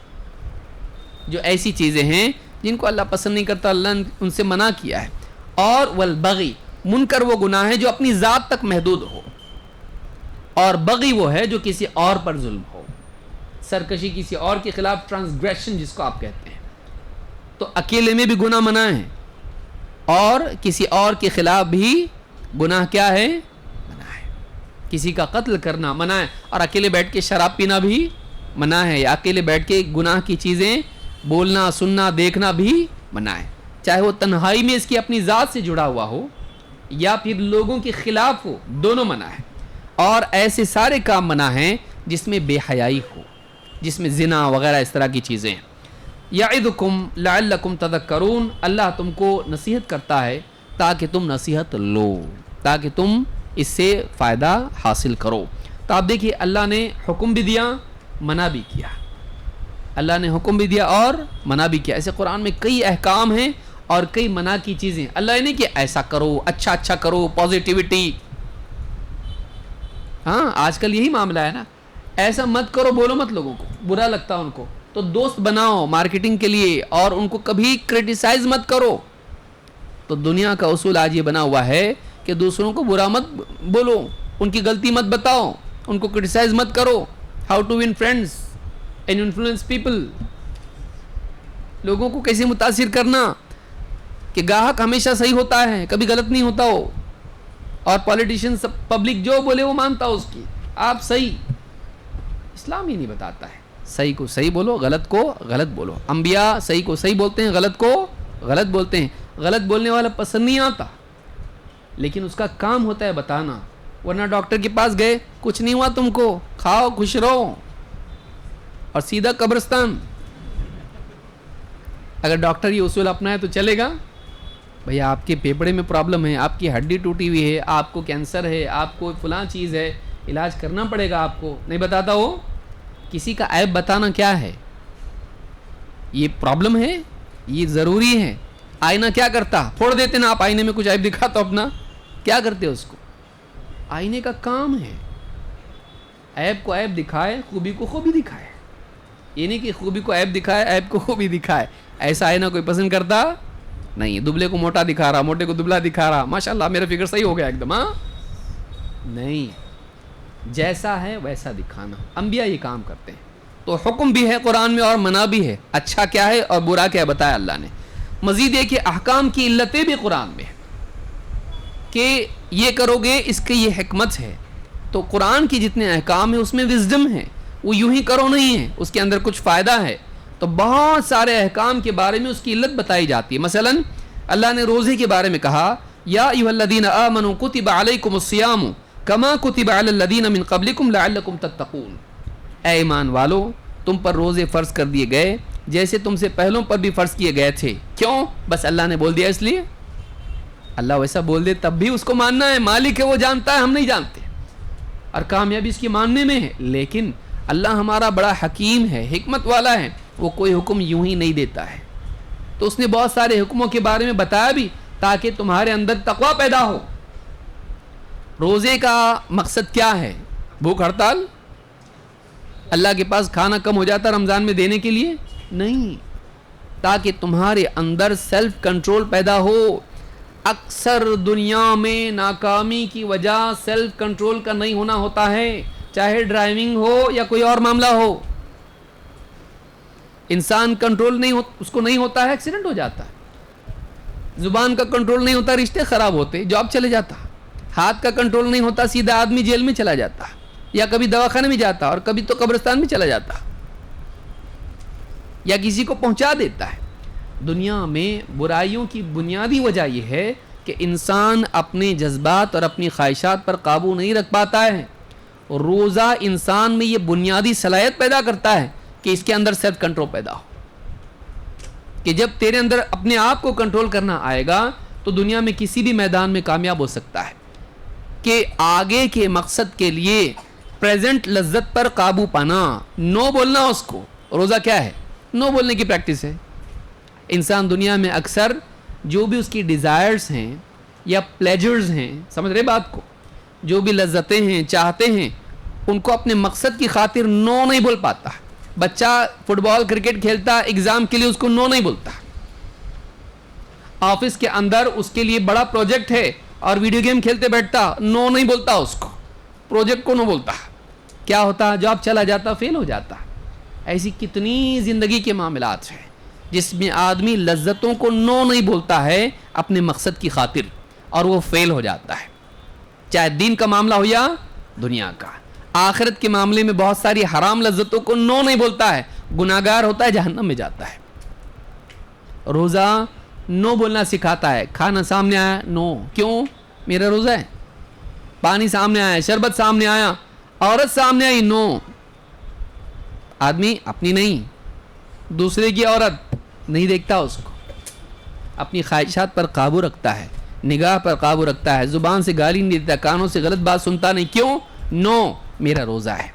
جو ایسی چیزیں ہیں جن کو اللہ پسند نہیں کرتا، اللہ نے ان سے منع کیا ہے. اور والبغی، منکر وہ گناہ ہے جو اپنی ذات تک محدود ہو، اور بغی وہ ہے جو کسی اور پر ظلم ہو، سرکشی، کسی اور کے خلاف ٹرانسگریشن جس کو آپ کہتے ہیں. تو اکیلے میں بھی گناہ منع ہے، اور کسی اور کے خلاف بھی گناہ کیا ہے؟ منع ہے. کسی کا قتل کرنا منع ہے، اور اکیلے بیٹھ کے شراب پینا بھی منع ہے، یا اکیلے بیٹھ کے گناہ کی چیزیں بولنا، سننا، دیکھنا بھی منع ہے. چاہے وہ تنہائی میں اس کی اپنی ذات سے جڑا ہوا ہو یا پھر لوگوں کے خلاف ہو، دونوں منع ہے. اور ایسے سارے کام منع ہیں جس میں بے حیائی ہو، جس میں زنا وغیرہ اس طرح کی چیزیں ہیں. یعظکم لعلکم تذکرون، اللہ تم کو نصیحت کرتا ہے تاکہ تم نصیحت لو، تاکہ تم اس سے فائدہ حاصل کرو. تو آپ دیکھیے اللہ نے حکم بھی دیا، منع بھی کیا. اللہ نے حکم بھی دیا اور منع بھی کیا. ایسے قرآن میں کئی احکام ہیں اور کئی منع کی چیزیں. اللہ نے کہ ایسا کرو، اچھا اچھا کرو، پازیٹیوٹی. ہاں آج کل یہی معاملہ ہے نا، ایسا مت کرو، بولو مت لوگوں کو، برا لگتا ان کو تو دوست بناؤ مارکیٹنگ کے لیے، اور ان کو کبھی کرٹیسائز مت کرو. تو دنیا کا اصول آج یہ بنا ہوا ہے کہ دوسروں کو برا مت بولو، ان کی غلطی مت بتاؤ، ان کو کرٹیسائز مت کرو. How to win friends and influence people, لوگوں کو کیسے متاثر کرنا کہ گاہک ہمیشہ صحیح ہوتا ہے، کبھی غلط نہیں ہوتا ہو، اور پولیٹیشین سب پبلک جو بولے وہ مانتا ہو اس کی. آپ صحیح، اسلام ہی نہیں بتاتا ہے. صحیح کو صحیح بولو، غلط کو غلط بولو. انبیاء صحیح کو صحیح بولتے ہیں، غلط کو غلط بولتے ہیں. غلط بولنے والا پسند نہیں آتا، لیکن اس کا کام ہوتا ہے بتانا. ورنہ ڈاکٹر کے پاس گئے، کچھ نہیں ہوا تم کو، کھاؤ خوش رہو، اور سیدھا قبرستان. اگر ڈاکٹر یہ اصول اپنائے تو چلے گا. بھئی آپ کے پھیپھڑے میں پرابلم ہے، آپ کی ہڈی ٹوٹی ہوئی ہے، آپ کو کینسر ہے، آپ کو فلاں چیز ہے، علاج کرنا پڑے گا آپ کو. نہیں بتاتا وہ. کسی کا عیب بتانا کیا ہے؟ یہ پرابلم ہے، یہ ضروری ہے. آئینہ کیا کرتا؟ پھوڑ دیتے نا آپ آئینے میں کچھ عیب دکھا تو اپنا کیا کرتے اس کو؟ آئینے کا کام ہے عیب کو عیب دکھائے، خوبی کو خوبی دکھائے. یہ نہیں کہ خوبی کو عیب دکھائے، عیب کو خوبی دکھائے. ایسا آئینہ کوئی پسند کرتا نہیں دبلے کو موٹا دکھا رہا, موٹے کو دبلا دکھا رہا, ماشاءاللہ میرا فگر صحیح ہو گیا ایک دم, ہاں نہیں, جیسا ہے ویسا دکھانا. انبیاء یہ کام کرتے ہیں. تو حکم بھی ہے قرآن میں اور منع بھی ہے, اچھا کیا ہے اور برا کیا ہے بتایا اللہ نے. مزید یہ کہ احکام کی علتیں بھی قرآن میں ہیں کہ یہ کرو گے اس کی یہ حکمت ہے. تو قرآن کی جتنے احکام ہیں اس میں وزڈم ہے, وہ یوں ہی کرو نہیں ہے, اس کے اندر کچھ فائدہ ہے. تو بہت سارے احکام کے بارے میں اس کی علت بتائی جاتی ہے. مثلا اللہ نے روزے کے بارے میں کہا یا ایھا الذین آمنوا کتب علیکم الصیام کما کتب علی الذین من قبلکم لعلکم تتقون. اے ایمان والو تم پر روزے فرض کر دیے گئے جیسے تم سے پہلوں پر بھی فرض کیے گئے تھے. کیوں؟ بس اللہ نے بول دیا اس لیے. اللہ ویسا بول دے تب بھی اس کو ماننا ہے, مالک ہے وہ جانتا ہے, ہم نہیں جانتے, اور کامیابی اس کی ماننے میں ہے. لیکن اللہ ہمارا بڑا حکیم ہے, حکمت والا ہے, وہ کوئی حکم یوں ہی نہیں دیتا ہے. تو اس نے بہت سارے حکموں کے بارے میں بتایا بھی تاکہ تمہارے اندر تقوی پیدا ہو. روزے کا مقصد کیا ہے؟ بھوک ہڑتال؟ اللہ کے پاس کھانا کم ہو جاتا رمضان میں دینے کے لیے؟ نہیں, تاکہ تمہارے اندر سیلف کنٹرول پیدا ہو. اکثر دنیا میں ناکامی کی وجہ سیلف کنٹرول کا نہیں ہونا ہوتا ہے, چاہے ڈرائیونگ ہو یا کوئی اور معاملہ ہو. انسان کنٹرول نہیں اس کو نہیں ہوتا ہے, ایکسیڈنٹ ہو جاتا ہے. زبان کا کنٹرول نہیں ہوتا, رشتے خراب ہوتے, جاب چلے جاتا. ہاتھ کا کنٹرول نہیں ہوتا, سیدھا آدمی جیل میں چلا جاتا, یا کبھی دواخانے میں جاتا اور کبھی تو قبرستان میں چلا جاتا, یا کسی کو پہنچا دیتا ہے. دنیا میں برائیوں کی بنیادی وجہ یہ ہے کہ انسان اپنے جذبات اور اپنی خواہشات پر قابو نہیں رکھ پاتا ہے. روزہ انسان میں یہ بنیادی صلاحیت پیدا کرتا ہے کہ اس کے اندر سیلف کنٹرول پیدا ہو, کہ جب تیرے اندر اپنے آپ کو کنٹرول کرنا آئے گا تو دنیا میں کسی بھی میدان میں کامیاب ہو سکتا ہے. کہ آگے کے مقصد کے لیے پریزنٹ لذت پر قابو پانا, نو بولنا. اس کو روزہ کیا ہے؟ نو بولنے کی پریکٹس ہے. انسان دنیا میں اکثر جو بھی اس کی ڈیزائرز ہیں یا پلیجرز ہیں, سمجھ رہے بات کو, جو بھی لذتیں ہیں چاہتے ہیں, ان کو اپنے مقصد کی خاطر نو نہیں بول پاتا. بچہ فٹ بال کرکٹ کھیلتا, ایگزام کے لیے اس کو نو نہیں بولتا. آفس کے اندر اس کے لیے بڑا پروجیکٹ ہے اور ویڈیو گیم کھیلتے بیٹھتا, نو نہیں بولتا, اس کو پروجیکٹ کو نو بولتا. کیا ہوتا؟ جاب چلا جاتا, فیل ہو جاتا. ایسی کتنی زندگی کے معاملات ہیں جس میں آدمی لذتوں کو نو نہیں بولتا ہے اپنے مقصد کی خاطر, اور وہ فیل ہو جاتا ہے. چاہے دین کا معاملہ ہو یا دنیا کا. آخرت کے معاملے میں بہت ساری حرام لذتوں کو نو نہیں بولتا ہے, گناہگار ہوتا ہے, جہنم میں جاتا ہے. روزہ نو بولنا سکھاتا ہے. کھانا سامنے آیا, نو. کیوں؟ میرا روزہ ہے. پانی سامنے آیا, شربت سامنے آیا, عورت سامنے آئی, نو. آدمی اپنی نہیں دوسرے کی عورت نہیں دیکھتا, اس کو اپنی خواہشات پر قابو رکھتا ہے, نگاہ پر قابو رکھتا ہے, زبان سے گالی نہیں دیتا, کانوں سے غلط بات سنتا نہیں. کیوں؟ نو, میرا روزہ ہے.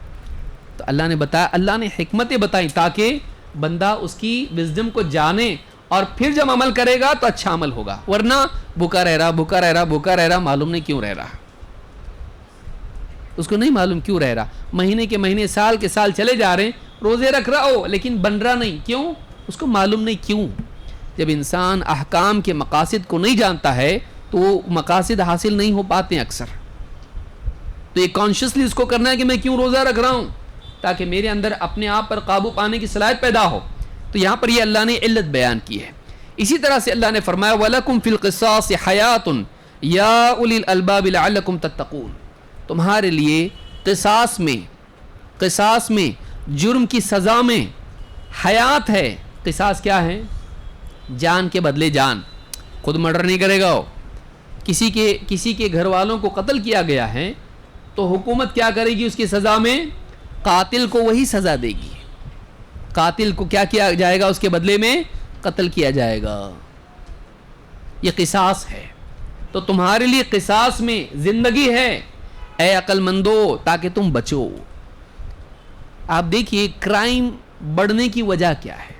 تو اللہ نے بتایا, اللہ نے حکمتیں بتائیں تاکہ بندہ اس کی وزڈم کو جانے, اور پھر جب عمل کرے گا تو اچھا عمل ہوگا. ورنہ بھوکا رہ رہا, بھوکا رہ رہا, بھوکا رہ رہا, معلوم نہیں کیوں رہ رہا, اس کو نہیں معلوم کیوں رہ رہا. مہینے کے مہینے, سال کے سال چلے جا رہے ہیں, روزے رکھ رہا ہو لیکن بن رہا نہیں. کیوں؟ اس کو معلوم نہیں کیوں. جب انسان احکام کے مقاصد کو نہیں جانتا ہے تو وہ مقاصد حاصل نہیں ہو پاتے ہیں اکثر. تو یہ کانشیسلی اس کو کرنا ہے کہ میں کیوں روزہ رکھ رہا ہوں, تاکہ میرے اندر اپنے آپ پر قابو پانے کی صلاحیت پیدا ہو. تو یہاں پر یہ اللہ نے علت بیان کی ہے. اسی طرح سے اللہ نے فرمایا وَلَكُمْ فِي الْقِصَاصِ حَيَاتٌ يَا أُولِي الْأَلْبَابِ لَعَلَّكُمْ تَتَّقُونَ. تمہارے لیے قصاص میں جرم کی سزا میں حیات ہے. قصاص کیا ہے؟ جان کے بدلے جان. خود مرڈر نہیں کرے گا, کسی کے گھر والوں کو قتل کیا گیا ہے تو حکومت کیا کرے گی؟ اس کی سزا میں قاتل کو وہی سزا دے گی. قاتل کو کیا کیا جائے گا؟ اس کے بدلے میں قتل کیا جائے گا. یہ قصاص ہے. تو تمہارے لیے قصاص میں زندگی ہے اے عقل مندو, تاکہ تم بچو. آپ دیکھیے کرائم بڑھنے کی وجہ کیا ہے.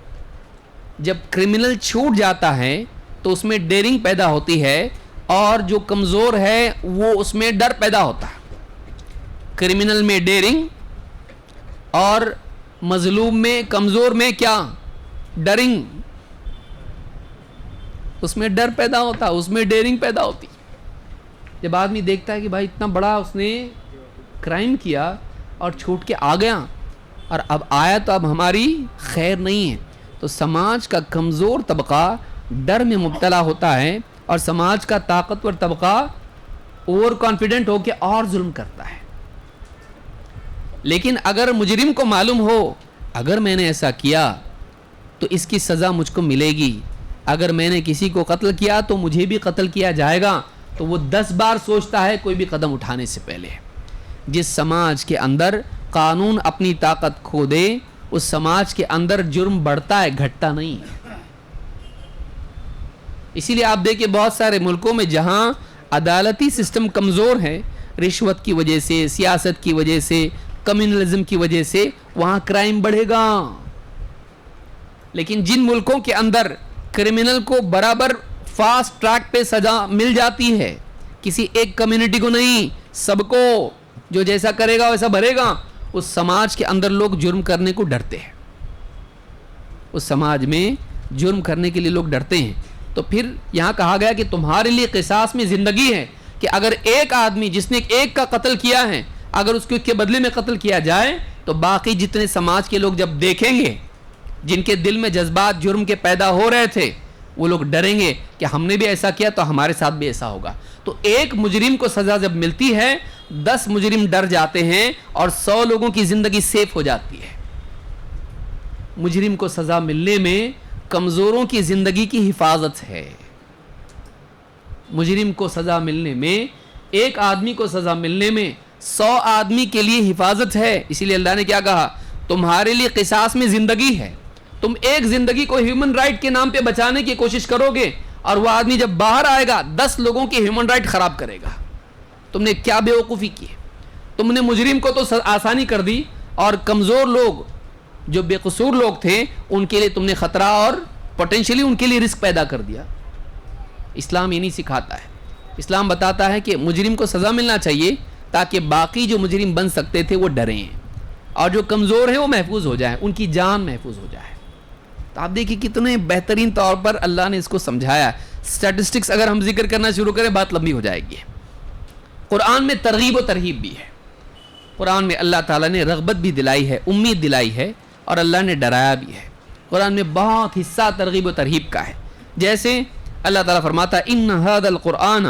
جب کرمنل چھوٹ جاتا ہے تو اس میں ڈیرنگ پیدا ہوتی ہے, اور جو کمزور ہے وہ اس میں ڈر پیدا ہوتا ہے. کرمنل میں ڈیرنگ, اور مظلوم میں, کمزور میں کیا؟ ڈرنگ. اس میں ڈر پیدا ہوتا ہے, اس میں ڈیرنگ پیدا ہوتی. جب آدمی دیکھتا ہے کہ بھائی اتنا بڑا اس نے کرائم کیا اور چھوٹ کے آ گیا, اور اب آیا تو اب ہماری خیر نہیں ہے, تو سماج کا کمزور طبقہ ڈر میں مبتلا ہوتا ہے, اور سماج کا طاقتور طبقہ اوور کانفیڈنٹ ہو کے اور ظلم کرتا ہے. لیکن اگر مجرم کو معلوم ہو اگر میں نے ایسا کیا تو اس کی سزا مجھ کو ملے گی, اگر میں نے کسی کو قتل کیا تو مجھے بھی قتل کیا جائے گا, تو وہ 10 بار سوچتا ہے کوئی بھی قدم اٹھانے سے پہلے. جس سماج کے اندر قانون اپنی طاقت کھو دے اس سماج کے اندر جرم بڑھتا ہے, گھٹتا نہیں ہے. اسی لیے آپ دیکھیں بہت سارے ملکوں میں جہاں عدالتی سسٹم کمزور ہے, رشوت کی وجہ سے, سیاست کی وجہ سے, کمیونلزم کی وجہ سے, وہاں کرائم بڑھے گا. لیکن جن ملکوں کے اندر کرمنل کو برابر فاسٹ ٹریک پہ سزا مل جاتی ہے, کسی ایک کمیونٹی کو نہیں, سب کو, جو جیسا کرے گا ویسا بھرے گا, اس سماج کے اندر لوگ جرم کرنے کو ڈرتے ہیں. اس سماج میں جرم کرنے کے لیے لوگ ڈرتے ہیں. تو پھر یہاں کہا گیا کہ تمہارے لیے قصاص میں زندگی ہے, کہ اگر ایک آدمی جس نے ایک کا قتل کیا ہے اگر اس کے بدلے میں قتل کیا جائے تو باقی جتنے سماج کے لوگ جب دیکھیں گے, جن کے دل میں جذبات جرم کے پیدا ہو رہے تھے, وہ لوگ ڈریں گے کہ ہم نے بھی ایسا کیا تو ہمارے ساتھ بھی ایسا ہوگا. تو ایک مجرم کو سزا جب ملتی ہے 10 مجرم ڈر جاتے ہیں اور 100 لوگوں کی زندگی سیف ہو جاتی ہے. مجرم کو سزا ملنے میں کمزوروں کی زندگی کی حفاظت ہے. مجرم کو سزا ملنے میں, ایک آدمی کو سزا ملنے میں 100 آدمی کے لیے حفاظت ہے. اسی لیے اللہ نے کیا کہا, تمہارے لیے قصاص میں زندگی ہے. تم ایک زندگی کو ہیومن رائٹ کے نام پہ بچانے کی کوشش کرو گے, اور وہ آدمی جب باہر آئے گا 10 لوگوں کی ہیومن رائٹ خراب کرے گا. تم نے کیا بے وقوفی کی ہے. تم نے مجرم کو تو آسانی کر دی, اور کمزور لوگ جو بے قصور لوگ تھے ان کے لیے تم نے خطرہ اور پوٹینشلی ان کے لیے رسک پیدا کر دیا. اسلام یہ نہیں سکھاتا ہے. اسلام بتاتا ہے کہ مجرم کو سزا ملنا چاہیے تاکہ باقی جو مجرم بن سکتے تھے وہ ڈریں, اور جو کمزور ہیں وہ محفوظ ہو جائیں, ان کی جان محفوظ ہو جائے. تو آپ دیکھیں کتنے بہترین طور پر اللہ نے اس کو سمجھایا. سٹیٹسٹکس اگر ہم ذکر کرنا شروع کریں بات لمبی ہو جائے گی. قرآن میں ترغیب و ترہیب بھی ہے. قرآن میں اللہ تعالیٰ نے رغبت بھی دلائی ہے, امید دلائی ہے, اور اللہ نے ڈرایا بھی ہے. قرآن میں بہت حصہ ترغیب و ترہیب کا ہے. جیسے اللہ تعالیٰ فرماتا ہے ان ھذا القرآن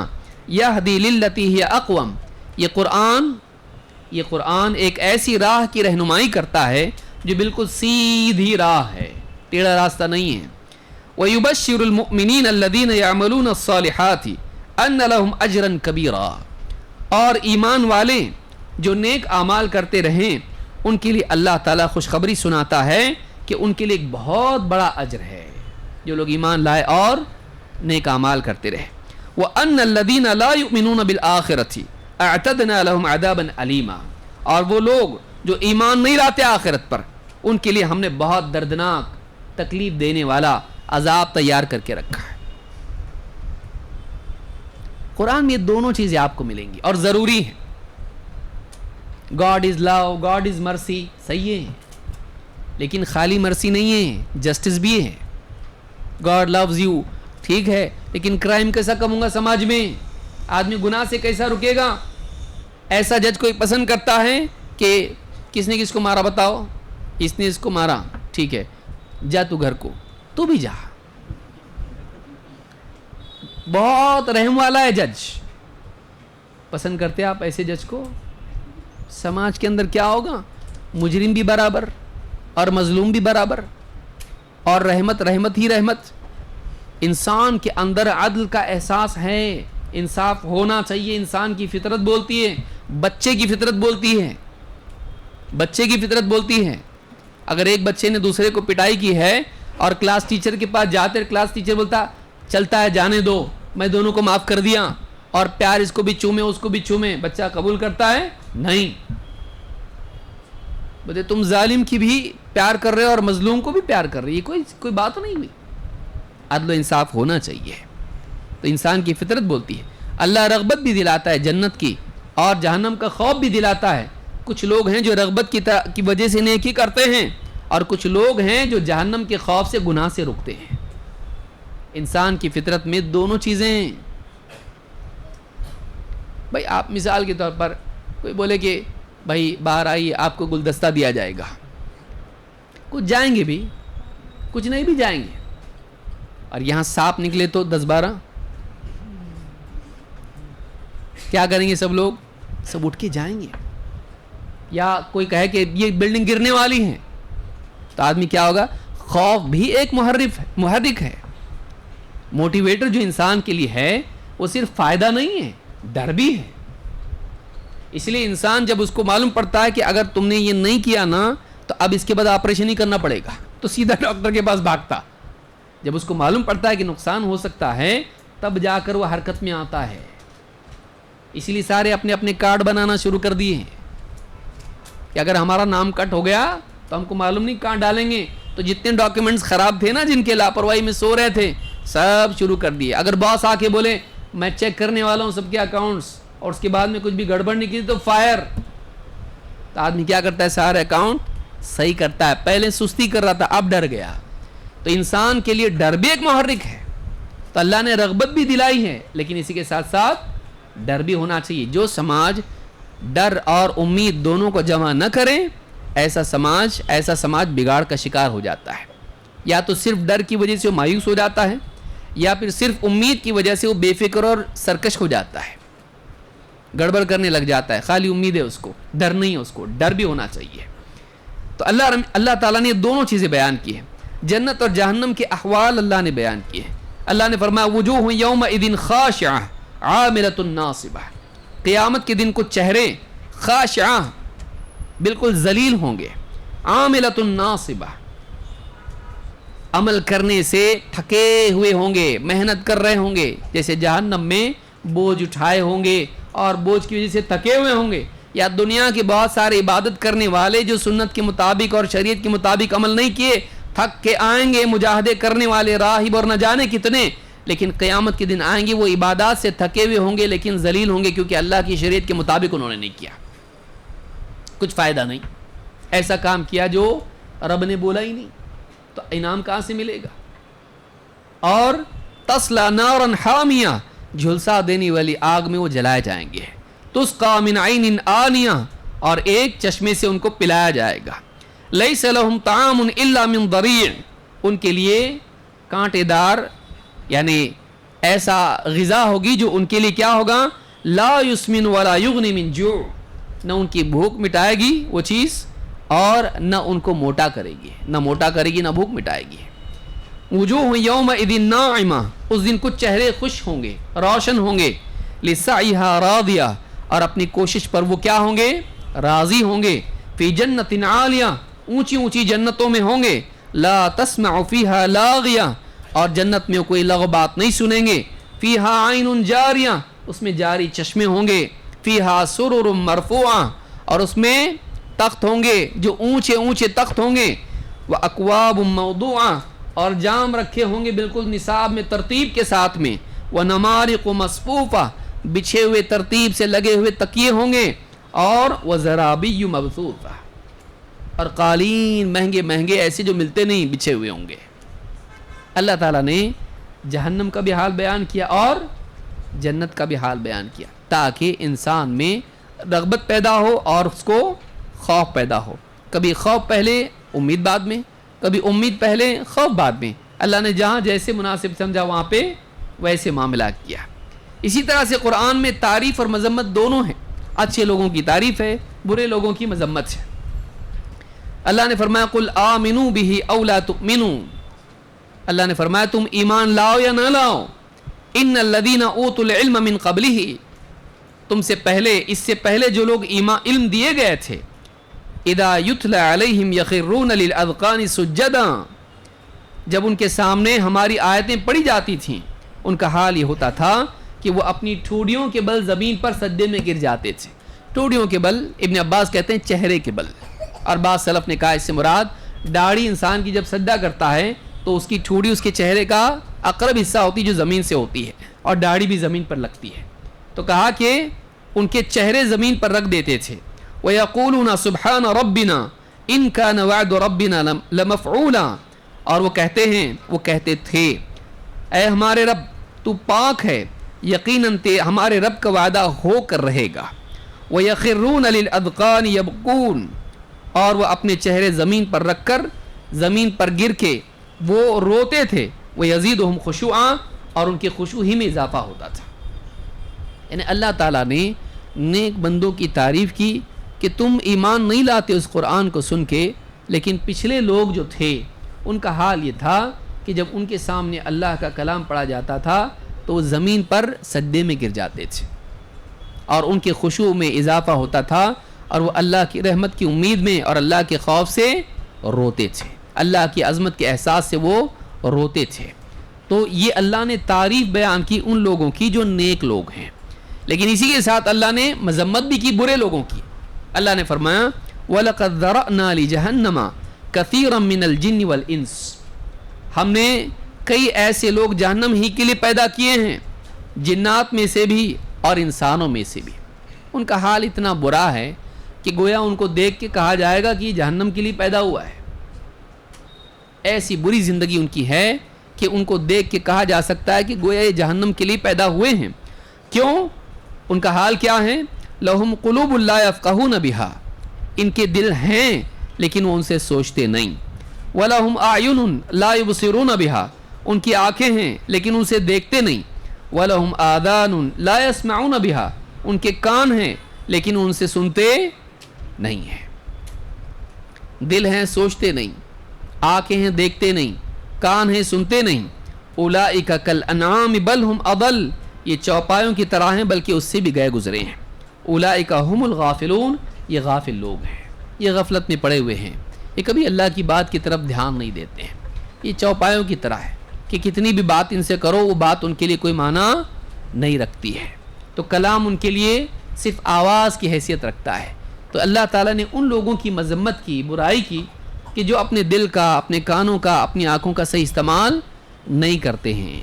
یہدی للتی ہی اقوم, یہ قرآن ایک ایسی راہ کی رہنمائی کرتا ہے جو بالکل سیدھی راہ ہے, ٹیڑھا راستہ نہیں ہے. وَيُبَشِّرُ الْمُؤْمِنِينَ الَّذِينَ يَعْمَلُونَ الصَّالِحَاتِ أَنَّ لَهُمْ أَجْرًا كَبِيرًا, اور ایمان والے جو نیک اعمال کرتے رہیں ان کے لیے اللہ تعالیٰ خوشخبری سناتا ہے کہ ان کے لیے ایک بہت بڑا اجر ہے, جو لوگ ایمان لائے اور نیک اعمال کرتے رہے. وَأَنَّ الَّذِينَ لَا يُؤْمِنُونَ بِالْآخِرَةِ اعْتَدْنَا لَهُمْ عَذَابًا عَلِيمًا, اور وہ لوگ جو ایمان نہیں لاتے آخرت پر ان کے لیے ہم نے بہت دردناک تکلیف دینے والا عذاب تیار کر کے رکھا ہے. قرآن میں یہ دونوں چیزیں آپ کو ملیں گی اور ضروری ہیں. God is love, God is مرسی, صحیح ہے, لیکن خالی مرسی نہیں ہے, جسٹس بھی ہے. گاڈ لوز یو, ٹھیک ہے, لیکن کرائم کیسا کم ہوگا سماج میں, آدمی گناہ سے کیسا رکے گا. ایسا جج کوئی پسند کرتا ہے کہ کس نے کس کو مارا بتاؤ, اس نے اس کو مارا, ٹھیک ہے جا تو گھر کو, تو بھی جا. بہت رحم والا ہے جج, پسند کرتے آپ ایسے جج کو. سماج کے اندر کیا ہوگا, مجرم بھی برابر اور مظلوم بھی برابر, اور رحمت رحمت ہی رحمت. انسان کے اندر عدل کا احساس ہے, انصاف ہونا چاہیے, انسان کی فطرت بولتی ہے, بچے کی فطرت بولتی ہے, بچے کی فطرت بولتی ہے. اگر ایک بچے نے دوسرے کو پٹائی کی ہے اور کلاس ٹیچر کے پاس جاتے, کلاس ٹیچر بولتا چلتا ہے جانے دو, میں دونوں کو معاف کر دیا, اور پیار اس کو بھی چومے اس کو بھی چومے, بچہ قبول کرتا ہے نہیں. بولتے تم ظالم کی بھی پیار کر رہے ہو اور مظلوم کو بھی پیار کر رہے, یہ کوئی بات نہیں ہوئی. عدل و انصاف ہونا چاہیے, تو انسان کی فطرت بولتی ہے. اللہ رغبت بھی دلاتا ہے جنت کی اور جہنم کا خوف بھی دلاتا ہے. کچھ لوگ ہیں جو رغبت کی وجہ سے نیکی کرتے ہیں, اور کچھ لوگ ہیں جو جہنم کے خوف سے گناہ سے رکتے ہیں. انسان کی فطرت میں دونوں چیزیں ہیں. بھائی آپ مثال کے طور پر کوئی بولے کہ بھائی باہر آئیے آپ کو گلدستہ دیا جائے گا, کچھ جائیں گے بھی کچھ نہیں بھی جائیں گے, اور یہاں سانپ نکلے تو 10-12 کیا کریں گے؟ سب لوگ سب اٹھ کے جائیں گے. یا کوئی کہے کہ یہ بلڈنگ گرنے والی ہے تو آدمی کیا ہوگا؟ خوف بھی ایک محرک ہے, موٹیویٹر جو انسان کے لیے ہے وہ صرف فائدہ نہیں ہے, ڈر بھی ہے. اس لیے انسان جب اس کو معلوم پڑتا ہے کہ اگر تم نے یہ نہیں کیا نا تو اب اس کے بعد آپریشن ہی کرنا پڑے گا, تو سیدھا ڈاکٹر کے پاس بھاگتا. جب اس کو معلوم پڑتا ہے کہ نقصان ہو سکتا ہے تب جا کر وہ حرکت میں آتا ہے. اسی لیے سارے اپنے اپنے کارڈ بنانا شروع کر دیے ہیں کہ اگر ہمارا نام کٹ ہو گیا تو ہم کو معلوم نہیں کہاں ڈالیں گے. تو جتنے ڈاکیومنٹس خراب تھے نا, جن کے لاپرواہی میں سو رہے تھے, سب شروع کر دیے. اگر باس آ کے بولے میں چیک کرنے والا ہوں سب کے اکاؤنٹس اور اس کے بعد میں کچھ بھی گڑبڑ نکلی تو فائر, تو آدمی کیا کرتا ہے؟ سارے اکاؤنٹ صحیح کرتا ہے. پہلے سستی کر رہا تھا, اب ڈر گیا. تو انسان کے لیے ڈر بھی ایک محرک ہے. تو اللہ نے رغبت بھی دلائی ہے, لیکن اسی کے ساتھ ساتھ ڈر بھی ہونا چاہیے. جو سماج ڈر اور امید دونوں کو جمع نہ کرے ایسا سماج بگاڑ کا شکار ہو جاتا ہے. یا تو صرف ڈر کی وجہ سے وہ مایوس ہو جاتا ہے, یا پھر صرف امید کی وجہ سے وہ بے فکر اور سرکش ہو جاتا ہے, گڑبڑ کرنے لگ جاتا ہے. خالی امید ہے اس کو, ڈر نہیں ہے اس کو. ڈر بھی ہونا چاہیے. تو اللہ تعالیٰ نے دونوں چیزیں بیان کی ہیں. جنت اور جہنم کے احوال اللہ نے بیان کیے ہیں. اللہ نے فرمایا وجوہ یومئذ خاشعہ عاملۃ ناصبہ, قیامت کے دن کو چہرے خاشعہ بالکل ذلیل ہوں گے, عاملۃ ناصبہ عمل کرنے سے تھکے ہوئے ہوں گے, محنت کر رہے ہوں گے. جیسے جہنم میں بوجھ اٹھائے ہوں گے اور بوجھ کی وجہ سے تھکے ہوئے ہوں گے, یا دنیا کے بہت سارے عبادت کرنے والے جو سنت کے مطابق اور شریعت کے مطابق عمل نہیں کیے, تھک کے آئیں گے. مجاہدے کرنے والے راہب اور نہ جانے کتنے, لیکن قیامت کے دن آئیں گے وہ عبادات سے تھکے ہوئے ہوں گے لیکن ذلیل ہوں گے, کیونکہ اللہ کی شریعت کے مطابق انہوں نے نہیں کیا. کچھ فائدہ نہیں, ایسا کام کیا جو رب نے بولا ہی نہیں, تو انعام کہاں سے ملے گا؟ اور تسلا نارا حامیہ, جھلسا دینے والی آگ میں وہ جلائے جائیں گے. تسقا من عین آنیہ, اور ایک چشمے سے ان کو پلایا جائے گا. لیس لہم طعام الا من ضریع, ان کے لیے کانٹے دار یعنی ایسا غذا ہوگی جو ان کے لیے کیا ہوگا؟ لا یسمن ولا یغنی من جوع, نہ ان کی بھوک مٹائے گی وہ چیز اور نہ ان کو موٹا کرے گی, نہ موٹا کرے گی نہ بھوک مٹائے گی. وجوہ یومئذ ناعمہ, اس دن کچھ چہرے خوش ہوں گے, روشن ہوں گے. لسعیہا راضیہ, اور اپنی کوشش پر وہ کیا ہوں گے؟ راضی ہوں گے. فی جنت عالیہ, اونچی اونچی جنتوں میں ہوں گے. لا تسمع فیہا لاغیہ, اور جنت میں کوئی لغو بات نہیں سنیں گے. فیہا عین جاریہ, اس میں جاری چشمے ہوں گے. فیہا سرر مرفوعہ, اور اس میں تخت ہوں گے جو اونچے اونچے تخت ہوں گے. واکواب موضوعہ, اور جام رکھے ہوں گے بالکل نصاب میں ترتیب کے ساتھ میں. ونمارق مصفوفہ, بچھے ہوئے ترتیب سے لگے ہوئے تکیے ہوں گے. اور وزرابی مبثوثہ, اور قالین مہنگے مہنگے ایسے جو ملتے نہیں بچھے ہوئے ہوں گے. اللہ تعالیٰ نے جہنم کا بھی حال بیان کیا اور جنت کا بھی حال بیان کیا, تاکہ انسان میں رغبت پیدا ہو اور اس کو خوف پیدا ہو. کبھی خوف پہلے امید بعد میں, کبھی امید پہلے خوف بعد میں. اللہ نے جہاں جیسے مناسب سمجھا وہاں پہ ویسے معاملات کیا. اسی طرح سے قرآن میں تعریف اور مذمت دونوں ہیں. اچھے لوگوں کی تعریف ہے, برے لوگوں کی مذمت ہے. اللہ نے فرمایا قل آمنوا به او لا تؤمنوا, اللہ نے فرمایا تم ایمان لاؤ یا نہ لاؤ. ان الذین اوتوا العلم من قبلہ, تم سے پہلے, اس سے پہلے جو لوگ علم دیے گئے تھے, اذا یتلی علیہم یخرون للاذقان سجدا, جب ان کے سامنے ہماری آیتیں پڑھی جاتی تھیں ان کا حال یہ ہوتا تھا کہ وہ اپنی ٹھوڑیوں کے بل زمین پر سجدے میں گر جاتے تھے. ٹھوڑیوں کے بل ابن عباس کہتے ہیں چہرے کے بل, اور بعض سلف نے کہا اس سے مراد داڑھی انسان کی جب سجدہ کرتا ہے تو اس کی ٹھوڑی اس کے چہرے کا اقرب حصہ ہوتی ہے جو زمین سے ہوتی ہے, اور داڑھی بھی زمین پر لگتی ہے. تو کہا کہ ان کے چہرے زمین پر رکھ دیتے تھے. وَيَقُولُونَ سُبْحَانَ رَبِّنَا إِن كَانَ وَعْدُ رَبِّنَا لَمَفْعُولًا, اور وہ کہتے تھے اے ہمارے رب تو پاک ہے، یقیناً ہمارے رب کا وعدہ ہو کر رہے گا۔ وَيَخِرُّونَ لِلْأَذْقَانِ يَبْكُونَ، اور وہ اپنے چہرے زمین پر رکھ کر، زمین پر گر کے وہ روتے تھے۔ وَيَزِيدُهُمْ خُشُوعًا، اور ان کے خشوع ہی میں اضافہ ہوتا تھا۔ یعنی اللہ تعالیٰ نے نیک بندوں کی تعریف کی کہ تم ایمان نہیں لاتے اس قرآن کو سن کے، لیکن پچھلے لوگ جو تھے ان کا حال یہ تھا کہ جب ان کے سامنے اللہ کا کلام پڑھا جاتا تھا تو وہ زمین پر سجدے میں گر جاتے تھے، اور ان کے خشوع میں اضافہ ہوتا تھا، اور وہ اللہ کی رحمت کی امید میں اور اللہ کے خوف سے روتے تھے، اللہ کی عظمت کے احساس سے وہ روتے تھے۔ تو یہ اللہ نے تعریف بیان کی ان لوگوں کی جو نیک لوگ ہیں، لیکن اسی کے ساتھ اللہ نے مذمت بھی کی برے لوگوں کی۔ اللہ نے فرمایا وَلَقَدْ ذَرَأْنَا لِجَهَنَّمَ كَثِيرًا مِّنَ الْجِنِّ وَالْإِنسِ، ہم نے کئی ایسے لوگ جہنم ہی کے لیے پیدا کیے ہیں، جنات میں سے بھی اور انسانوں میں سے بھی۔ ان کا حال اتنا برا ہے کہ گویا ان کو دیکھ کے کہا جائے گا کہ یہ جہنم کے لیے پیدا ہوا ہے۔ ایسی بری زندگی ان کی ہے کہ ان کو دیکھ کے کہا جا سکتا ہے کہ گویا یہ جہنم کے لیے پیدا ہوئے ہیں۔ کیوں؟ ان کا حال کیا ہے؟ لَهُمْ قُلُوبٌ لَا يَفْقَهُونَ بِهَا، ان کے دل ہیں لیکن وہ ان سے سوچتے نہیں۔ وَلَهُمْ أَعْيُنٌ لَا يُبْصِرُونَ بِهَا، ان کی آنکھیں ہیں لیکن ان سے دیکھتے نہیں۔ وَلَهُمْ آذَانٌ لَا يَسْمَعُونَ بِهَا، ان کے کان ہیں لیکن ان سے سنتے نہیں ہیں۔ دل ہیں سوچتے نہیں، آنکھیں ہیں دیکھتے نہیں، کان ہیں سنتے نہیں۔ أُولَئِكَ كَالْأَنْعَامِ بَلْ هُمْ أَضَلُّ، یہ چوپایوں کی طرح ہیں بلکہ اس سے بھی گئے گزرے ہیں۔ أُولَئِكَ هُمُ الْغَافِلُونَ، یہ غافل لوگ ہیں، یہ غفلت میں پڑے ہوئے ہیں، یہ کبھی اللہ کی بات کی طرف دھیان نہیں دیتے ہیں۔ یہ چوپایوں کی طرح ہے کہ کتنی بھی بات ان سے کرو وہ بات ان کے لیے کوئی معنی نہیں رکھتی ہے، تو کلام ان کے لیے صرف آواز کی حیثیت رکھتا ہے۔ تو اللہ تعالیٰ نے ان لوگوں کی مذمت کی، برائی کی کہ جو اپنے دل کا، اپنے کانوں کا، اپنی آنکھوں کا صحیح استعمال نہیں کرتے ہیں۔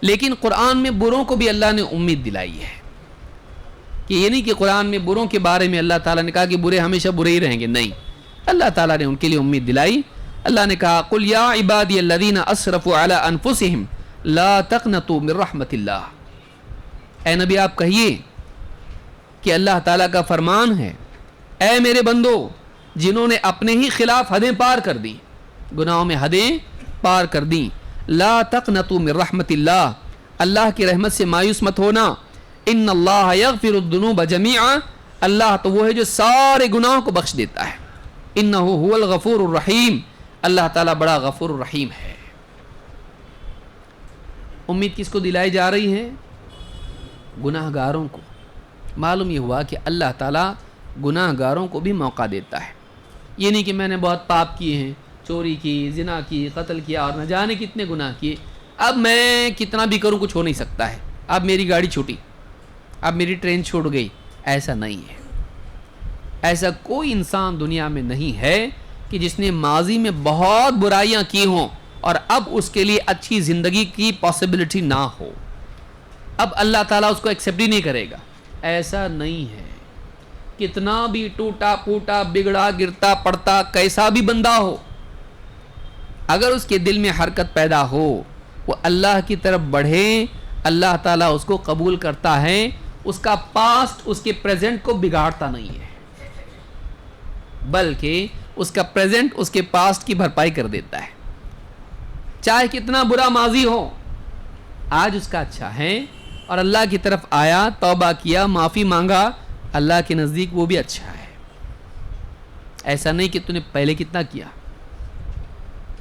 لیکن قرآن میں بروں کو بھی اللہ نے امید دلائی ہے کہ یہ نہیں کہ قرآن میں بروں کے بارے میں اللہ تعالیٰ نے کہا کہ برے ہمیشہ برے ہی رہیں گے، نہیں، اللہ تعالیٰ نے ان کے لیے امید دلائی۔ اللہ نے کہا قُلْ يَا عِبَادِيَ الَّذِينَ أَسْرَفُوا عَلَىٰ أَنفُسِهِمْ لَا تَقْنَطُوا مِن رَحْمَةِ اللَّهِ، اے نبی آپ کہیے کہ اللہ تعالیٰ کا فرمان ہے، اے میرے بندو جنہوں نے اپنے ہی خلاف حدیں پار کر دیں، گناہوں میں حدیں پار کر دیں، لا تقنطوا من رحمت اللہ، اللہ کی رحمت سے مایوس مت ہونا۔ ان اللہ یغفر الذنوب جميعا، اللہ تو وہ ہے جو سارے گناہوں کو بخش دیتا ہے۔ انہ هو الغفور الرحیم، اللہ تعالیٰ بڑا غفور الرحیم ہے۔ امید کس کو دلائی جا رہی ہے؟ گناہ گاروں کو۔ معلوم یہ ہوا کہ اللہ تعالیٰ گناہ گاروں کو بھی موقع دیتا ہے۔ یہ نہیں کہ میں نے بہت پاپ کیے ہیں، چوری کی، زنا کی، قتل کیا اور نہ جانے کتنے گناہ کیے، اب میں کتنا بھی کروں کچھ ہو نہیں سکتا ہے، اب میری گاڑی چھوٹی، اب میری ٹرین چھوٹ گئی۔ ایسا نہیں ہے، ایسا کوئی انسان دنیا میں نہیں ہے کہ جس نے ماضی میں بہت برائیاں کی ہوں اور اب اس کے لیے اچھی زندگی کی پاسبلٹی نہ ہو، اب اللہ تعالیٰ اس کو ایکسیپٹ ہی نہیں کرے گا۔ ایسا نہیں ہے، کتنا بھی ٹوٹا پھوٹا، بگڑا گرتا پڑتا کیسا بھی بندہ ہو، اگر اس کے دل میں حرکت پیدا ہو، وہ اللہ کی طرف بڑھے، اللہ تعالیٰ اس کو قبول کرتا ہے، اس کا پاسٹ اس کے پریزنٹ کو بگاڑتا نہیں ہے، بلکہ اس کا پریزنٹ اس کے پاسٹ کی بھرپائی کر دیتا ہے۔ چاہے کتنا برا ماضی ہو، آج اس کا اچھا ہے اور اللہ کی طرف آیا، توبہ کیا، معافی مانگا، اللہ کے نزدیک وہ بھی اچھا ہے۔ ایسا نہیں کہ تو نے پہلے کتنا کیا،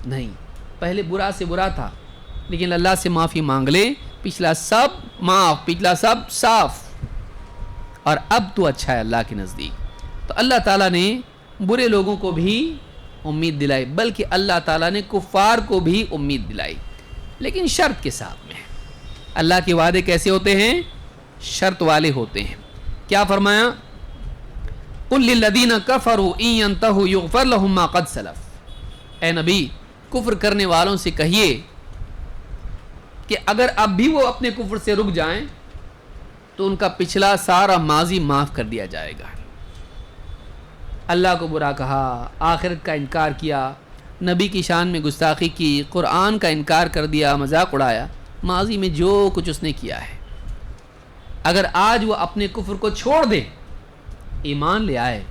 نہیں، پہلے برا سے برا تھا، لیکن اللہ سے معافی مانگ لے، پچھلا سب معاف، پچھلا سب صاف، اور اب تو اچھا ہے اللہ کے نزدیک۔ تو اللہ تعالیٰ نے برے لوگوں کو بھی امید دلائی، بلکہ اللہ تعالیٰ نے کفار کو بھی امید دلائی، لیکن شرط کے ساتھ میں۔ اللہ کے وعدے کیسے ہوتے ہیں؟ شرط والے ہوتے ہیں۔ کیا فرمایا؟ قُلْ لِلَّذِينَ كَفَرُوا إِن يَنْتَهُوا يُغْفَرْ لَهُم مَّا قَدْ سَلَفَ، اے نبی کفر کرنے والوں سے کہیے کہ اگر اب بھی وہ اپنے کفر سے رک جائیں تو ان کا پچھلا سارا ماضی معاف کر دیا جائے گا۔ اللہ کو برا کہا، آخرت کا انکار کیا، نبی کی شان میں گستاخی کی، قرآن کا انکار کر دیا، مذاق اڑایا، ماضی میں جو کچھ اس نے کیا ہے، اگر آج وہ اپنے کفر کو چھوڑ دے، ایمان لے آئے،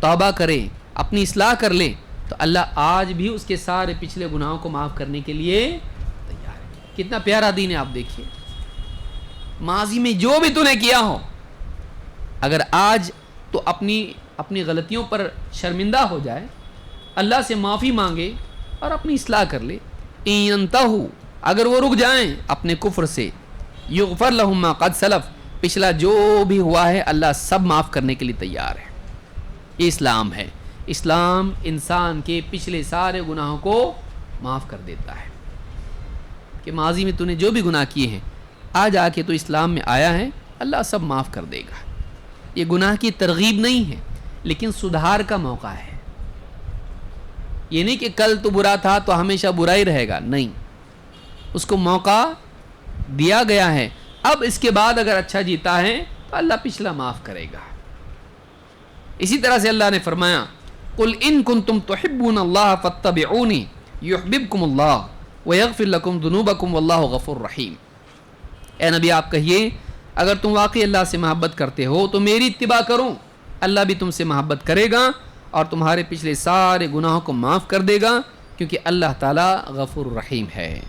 توبہ کرے، اپنی اصلاح کر لے، تو اللہ آج بھی اس کے سارے پچھلے گناہوں کو معاف کرنے کے لیے تیار ہے۔ کتنا پیارا دین ہے، آپ دیکھیے، ماضی میں جو بھی تو نے کیا ہو، اگر آج تو اپنی غلطیوں پر شرمندہ ہو جائے، اللہ سے معافی مانگے اور اپنی اصلاح کر لے، ان ينتہوا، اگر وہ رک جائیں اپنے کفر سے، یغفر لہم ما قد سلف، پچھلا جو بھی ہوا ہے اللہ سب معاف کرنے کے لیے تیار ہے۔ یہ اسلام ہے، اسلام انسان کے پچھلے سارے گناہوں کو معاف کر دیتا ہے، کہ ماضی میں تو نے جو بھی گناہ کیے ہیں، آج آ کے تو اسلام میں آیا ہے، اللہ سب معاف کر دے گا۔ یہ گناہ کی ترغیب نہیں ہے، لیکن سدھار کا موقع ہے۔ یہ نہیں کہ کل تو برا تھا تو ہمیشہ برا ہی رہے گا، نہیں، اس کو موقع دیا گیا ہے، اب اس کے بعد اگر اچھا جیتا ہے تو اللہ پچھلا معاف کرے گا۔ اسی طرح سے اللہ نے فرمایا، قل ان کنتم تحبون اللہ فاتبعونی یحببکم اللہ ویغفر لکم ذنوبکم واللہ غفور رحیم۔ اے نبی آپ کہیے، اگر تم واقعی اللہ سے محبت کرتے ہو تو میری اتباع کرو، اللہ بھی تم سے محبت کرے گا اور تمہارے پچھلے سارے گناہوں کو معاف کر دے گا، کیونکہ اللہ تعالیٰ غفور رحیم ہے۔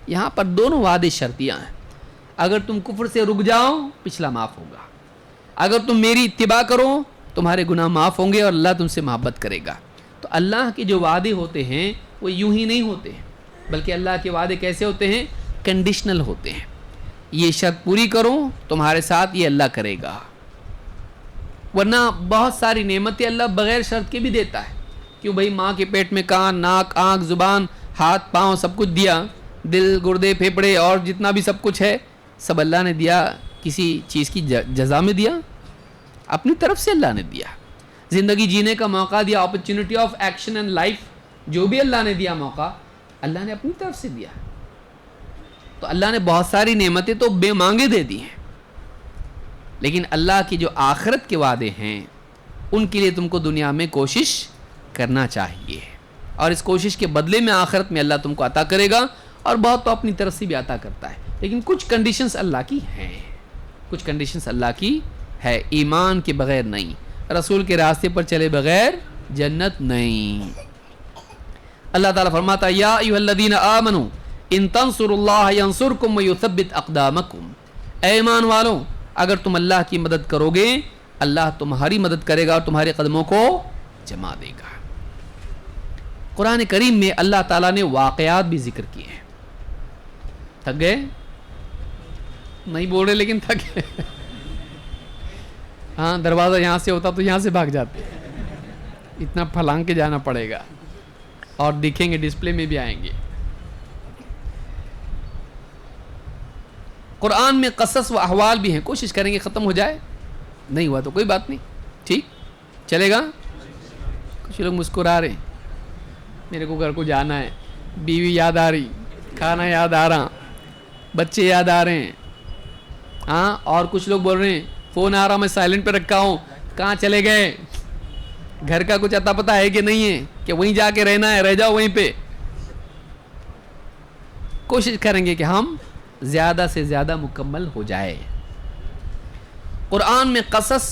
یہاں پر دونوں وعدے شرطیاں ہیں، اگر تم کفر سے رک جاؤ پچھلا معاف ہوگا، اگر تم میری اتباع کرو تمہارے گناہ معاف ہوں گے اور اللہ تم سے محبت کرے گا۔ تو اللہ کے جو وعدے ہوتے ہیں وہ یوں ہی نہیں ہوتے ہیں، بلکہ اللہ کے وعدے کیسے ہوتے ہیں؟ کنڈیشنل ہوتے ہیں، یہ شرط پوری کرو تمہارے ساتھ یہ اللہ کرے گا، ورنہ بہت ساری نعمتیں اللہ بغیر شرط کے بھی دیتا ہے۔ کیوں بھائی، ماں کے پیٹ میں کان، ناک، آنکھ، زبان، ہاتھ، پاؤں سب کچھ دیا، دل، گردے، پھیپھڑے اور جتنا بھی سب کچھ ہے سب اللہ نے دیا، کسی چیز کی جزا میں دیا؟ اپنی طرف سے اللہ نے دیا۔ زندگی جینے کا موقع دیا، opportunity of action and life, جو بھی اللہ نے دیا موقع، اللہ نے اپنی طرف سے دیا۔ تو اللہ نے بہت ساری نعمتیں تو بے مانگے دے دی ہیں، لیکن اللہ کی جو آخرت کے وعدے ہیں ان کے لیے تم کو دنیا میں کوشش کرنا چاہیے، اور اس کوشش کے بدلے میں آخرت میں اللہ تم کو عطا کرے گا، اور بہت تو اپنی طرف سے بھی عطا کرتا ہے، لیکن کچھ کنڈیشنز اللہ کی ہیں، کچھ کنڈیشنز اللہ کی ہے، ایمان کے بغیر نہیں، رسول کے راستے پر چلے بغیر جنت نہیں۔ اللہ تعالیٰ فرماتا ہے، یا ایھا الذین آمنوا ان تنصروا اللہ ینصرکم ویثبت اقدامکم، اے ایمان والو، اگر تم اللہ کی مدد کرو گے اللہ تمہاری مدد کرے گا اور تمہارے قدموں کو جما دے گا۔ قرآن کریم میں اللہ تعالیٰ نے واقعات بھی ذکر کیے ہیں۔ تھک گئے؟ نہیں بول رہے لیکن تھک گئے۔ ہاں، دروازہ یہاں سے ہوتا تو یہاں سے بھاگ جاتے، اتنا پھلانگ کے جانا پڑے گا، اور دکھیں گے ڈسپلے میں بھی آئیں گے۔ قرآن میں قصص و احوال بھی ہیں، کوشش کریں گے ختم ہو جائے، نہیں ہوا تو کوئی بات نہیں، ٹھیک چلے گا۔ کچھ لوگ مسکرا رہے ہیں، میرے کو گھر کو جانا ہے، بیوی یاد آ رہی، کھانا یاد آ رہا، بچے یاد آ رہے ہیں، ہاں، اور کچھ لوگ بول رہے ہیں فون آ رہا میں سائلنٹ پہ رکھا ہوں، کہاں چلے گئے، گھر کا کچھ اتا پتہ ہے کہ نہیں ہے، کہ وہیں جا کے رہنا ہے، رہ جاؤ وہیں پہ۔ کوشش کریں گے کہ ہم زیادہ سے زیادہ مکمل ہو جائے۔ قرآن میں قصص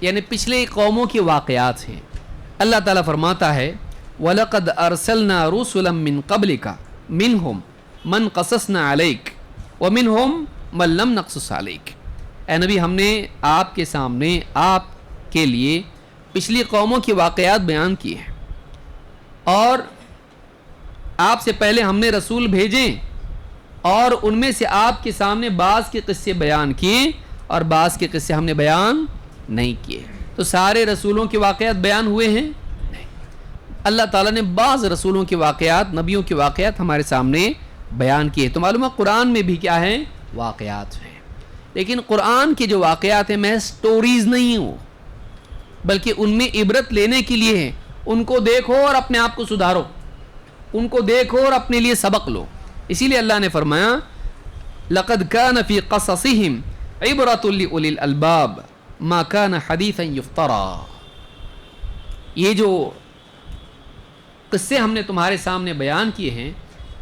یعنی پچھلے قوموں کے واقعات ہیں۔ اللہ تعالیٰ فرماتا ہے، وَلَقَدْ أَرْسَلْنَا رُسُلًا مِّن قَبْلِكَ مِنْهُمْ مَنْ قَصَصْنَا عَلَيْكَ وَمِنْهُمْ مَنْ لَمْ نَقْصُصْ عَلَيْكَ۔ اے نبی، ہم نے آپ کے سامنے آپ کے لیے پچھلی قوموں کے واقعات بیان کیے ہیں، اور آپ سے پہلے ہم نے رسول بھیجے، اور ان میں سے آپ کے سامنے بعض کے قصے بیان کیے اور بعض کے قصے ہم نے بیان نہیں کیے۔ تو سارے رسولوں کے واقعات بیان ہوئے ہیں؟ نہیں۔ اللہ تعالیٰ نے بعض رسولوں کے واقعات، نبیوں کے واقعات ہمارے سامنے بیان کیے۔ تو معلوم ہے قرآن میں بھی کیا ہیں؟ واقعات ہیں، لیکن قرآن کے جو واقعات ہیں محض سٹوریز نہیں ہوں، بلکہ ان میں عبرت لینے کے لیے ہیں۔ ان کو دیکھو اور اپنے آپ کو سدھارو، ان کو دیکھو اور اپنے لیے سبق لو۔ اسی لیے اللہ نے فرمایا، لَقَدْ كَانَ فِي قَصَصِهِمْ عِبْرَةٌ لِأُولِي الْأَلْبَابِ مَا كَانَ حَدِيثًا يُفْتَرَى۔ یہ جو قصے ہم نے تمہارے سامنے بیان کیے ہیں،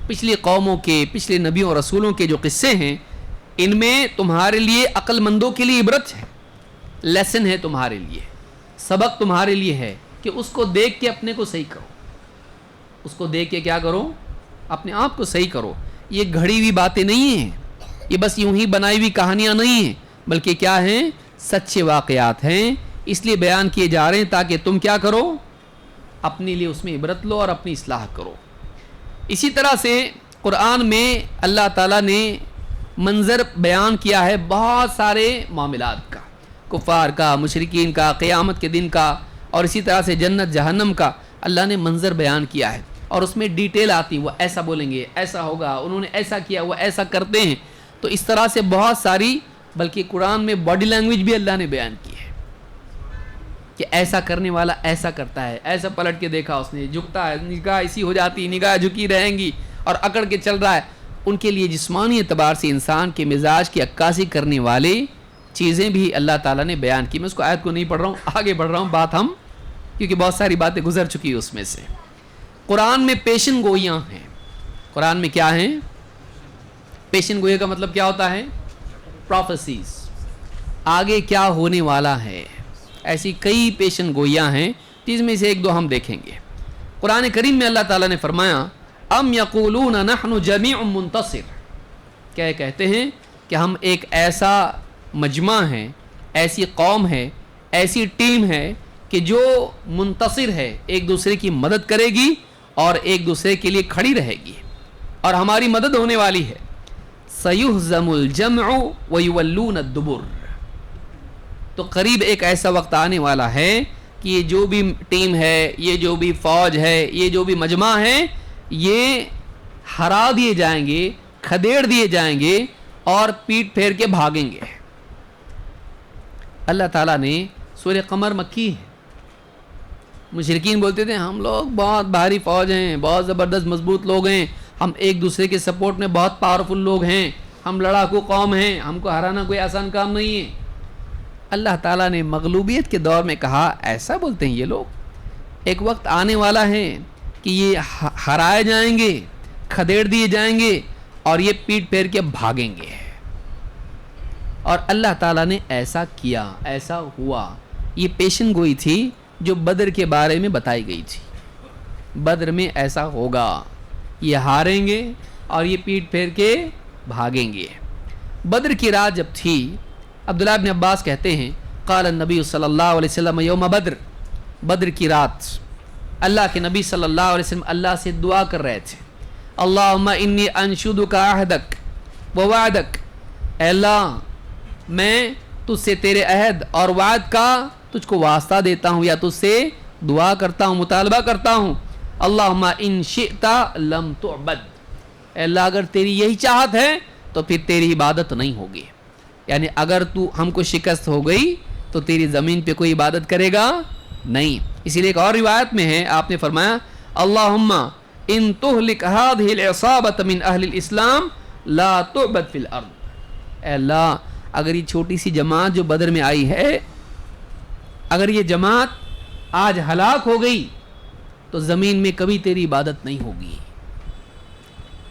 پچھلی قوموں کے، پچھلے نبیوں اور رسولوں کے جو قصے ہیں، ان میں تمہارے لیے عقل مندوں کے لیے عبرت ہے، لیسن ہے تمہارے لیے، سبق تمہارے لیے ہے کہ اس کو دیکھ کے اپنے کو صحیح کرو، اس کو دیکھ کے کیا کرو، اپنے آپ کو صحیح کرو۔ یہ گھڑی ہوئی باتیں نہیں ہیں، یہ بس یوں ہی بنائی ہوئی کہانیاں نہیں ہیں، بلکہ کیا ہیں، سچے واقعات ہیں، اس لیے بیان کیے جا رہے ہیں تاکہ تم کیا کرو، اپنے لیے اس میں عبرت لو اور اپنی اصلاح کرو۔ اسی طرح سے قرآن میں اللہ تعالیٰ نے منظر بیان کیا ہے بہت سارے معاملات کا، کفار کا، مشرکین کا، قیامت کے دن کا، اور اسی طرح سے جنت جہنم کا اللہ نے منظر بیان کیا ہے، اور اس میں ڈیٹیل آتی، وہ ایسا بولیں گے، ایسا ہوگا، انہوں نے ایسا کیا، وہ ایسا کرتے ہیں۔ تو اس طرح سے بہت ساری، بلکہ قرآن میں باڈی لینگویج بھی اللہ نے بیان کی ہے کہ ایسا کرنے والا ایسا کرتا ہے، ایسا پلٹ کے دیکھا اس نے، جھکتا ہے، نگاہ ایسی ہو جاتی، نگاہ جھکی رہیں گی اور اکڑ کے چل رہا ہے۔ ان کے لیے جسمانی اعتبار سے انسان کے مزاج کی عکاسی کرنے والے چیزیں بھی اللہ تعالیٰ نے بیان کی۔ میں اس کو آیت کو نہیں پڑھ رہا ہوں، آگے بڑھ رہا ہوں بات ہم، کیونکہ بہت ساری باتیں گزر چکی ہیں اس میں سے۔ قرآن میں پیشن گوئیاں ہیں۔ قرآن میں کیا ہیں؟ پیشن گوئی کا مطلب کیا ہوتا ہے؟ پروفیسیز، آگے کیا ہونے والا ہے، ایسی کئی پیشن گوئیاں ہیں جس میں سے ایک دو ہم دیکھیں گے۔ قرآن کریم میں اللہ تعالیٰ نے فرمایا ام یقولون نحن جمیع منتصر، کیا کہتے ہیں کہ ہم ایک ایسا مجمع ہے، ایسی قوم ہے، ایسی ٹیم ہے کہ جو منتصر ہے، ایک دوسرے کی مدد کرے گی اور ایک دوسرے کے لیے کھڑی رہے گی اور ہماری مدد ہونے والی ہے۔ سیہزم الجمع ویولون الدبر، تو قریب ایک ایسا وقت آنے والا ہے کہ یہ جو بھی ٹیم ہے، یہ جو بھی فوج ہے، یہ جو بھی مجمع ہے، یہ ہرا دیے جائیں گے، کھدیڑ دیے جائیں گے اور پیٹ پھیر کے بھاگیں گے۔ اللہ تعالیٰ نے سورہ قمر مکی ہے، مشرکین بولتے تھے ہم لوگ بہت بھاری فوج ہیں، بہت زبردست مضبوط لوگ ہیں، ہم ایک دوسرے کے سپورٹ میں بہت پاورفل لوگ ہیں، ہم لڑاکو قوم ہیں، ہم کو ہرانا کوئی آسان کام نہیں ہے۔ اللہ تعالیٰ نے مغلوبیت کے دور میں کہا ایسا بولتے ہیں یہ لوگ، ایک وقت آنے والا ہے کہ یہ ہرائے جائیں گے، کھدیڑ دیے جائیں گے اور یہ پیٹ پھیر کے بھاگیں گے۔ اور اللہ تعالیٰ نے ایسا کیا، ایسا ہوا۔ یہ پیشن گوئی تھی جو بدر کے بارے میں بتائی گئی تھی، بدر میں ایسا ہوگا، یہ ہاریں گے اور یہ پیٹ پھیر کے بھاگیں گے۔ بدر کی رات جب تھی، عبداللہ ابن عباس کہتے ہیں قال النبی صلی اللہ علیہ وسلم یوم بدر، بدر کی رات اللہ کے نبی صلی اللہ علیہ وسلم اللہ سے دعا کر رہے تھے، اللہم انی انشدک عہدک ووعدک، اے اللہ میں تجھ سے تیرے عہد اور وعد کا تجھ کو واسطہ دیتا ہوں یا تجھ سے دعا کرتا ہوں، مطالبہ کرتا ہوں، اللہم ان شئت لم تعبد، اے اللہ اگر تیری یہی چاہت ہے تو پھر تیری عبادت نہیں ہوگی، یعنی اگر تو ہم کو شکست ہو گئی تو تیری زمین پہ کوئی عبادت کرے گا نہیں۔ اسی لیے ایک اور روایت میں ہے، آپ نے فرمایا اللہم ان تہلک هذه العصابۃ من اہل الاسلام لا تعبد فی الارض، اے اللہ اگر یہ چھوٹی سی جماعت جو بدر میں آئی ہے، اگر یہ جماعت آج ہلاک ہو گئی تو زمین میں کبھی تیری عبادت نہیں ہوگی۔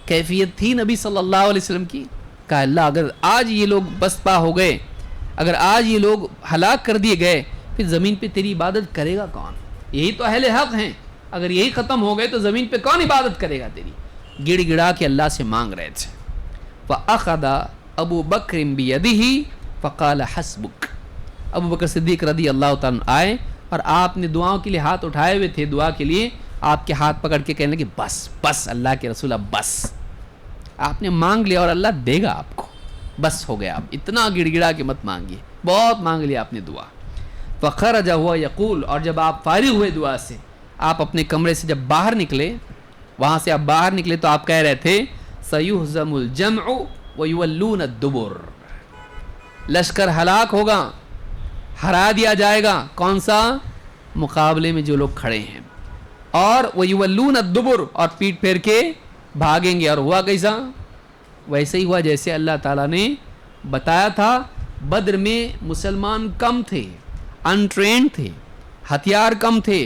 کیفیت تھی نبی صلی اللہ علیہ وسلم کی، کہا اللہ اگر آج یہ لوگ بسپا ہو گئے، اگر آج یہ لوگ ہلاک کر دیے گئے، پھر زمین پہ تیری عبادت کرے گا کون؟ یہی تو اہل حق ہیں، اگر یہی ختم ہو گئے تو زمین پہ کون عبادت کرے گا تیری؟ گڑ گڑا کے اللہ سے مانگ رہے تھے۔ فَأَخَذَ ابو بکر بِيَدِهِ فَقَالَ حَسْبُكَ، ابو بکر صدیق رضی اللہ تعالیٰ آئے اور آپ نے دعاؤں کے لیے ہاتھ اٹھائے ہوئے تھے، دعا کے لیے آپ کے ہاتھ پکڑ کے کہنے لگے بس بس اللہ کے رسول اب بس، آپ نے مانگ لیا اور اللہ دے گا آپ کو، بس ہو گیا، اب اتنا گڑ گڑا کے مت مانگیے، بہت مانگ لیا آپ نے دعا۔ فخرج ہوا یقول، اور جب آپ فارغ ہوئے دعا سے، آپ اپنے کمرے سے جب باہر نکلے، وہاں سے آپ باہر نکلے تو آپ کہہ رہے تھے سیہزم الجمع ویولون الدبر، لشکر ہلاک ہوگا، ہرا دیا جائے گا، کون سا؟ مقابلے میں جو لوگ کھڑے ہیں، اور ویولون الدبر، اور پیٹ پھیر کے بھاگیں گے۔ اور ہوا کیسا؟ ویسے ہی ہوا جیسے اللہ تعالیٰ نے بتایا تھا۔ بدر میں مسلمان کم تھے، انٹرینڈ تھے، ہتھیار کم تھے،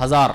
1000,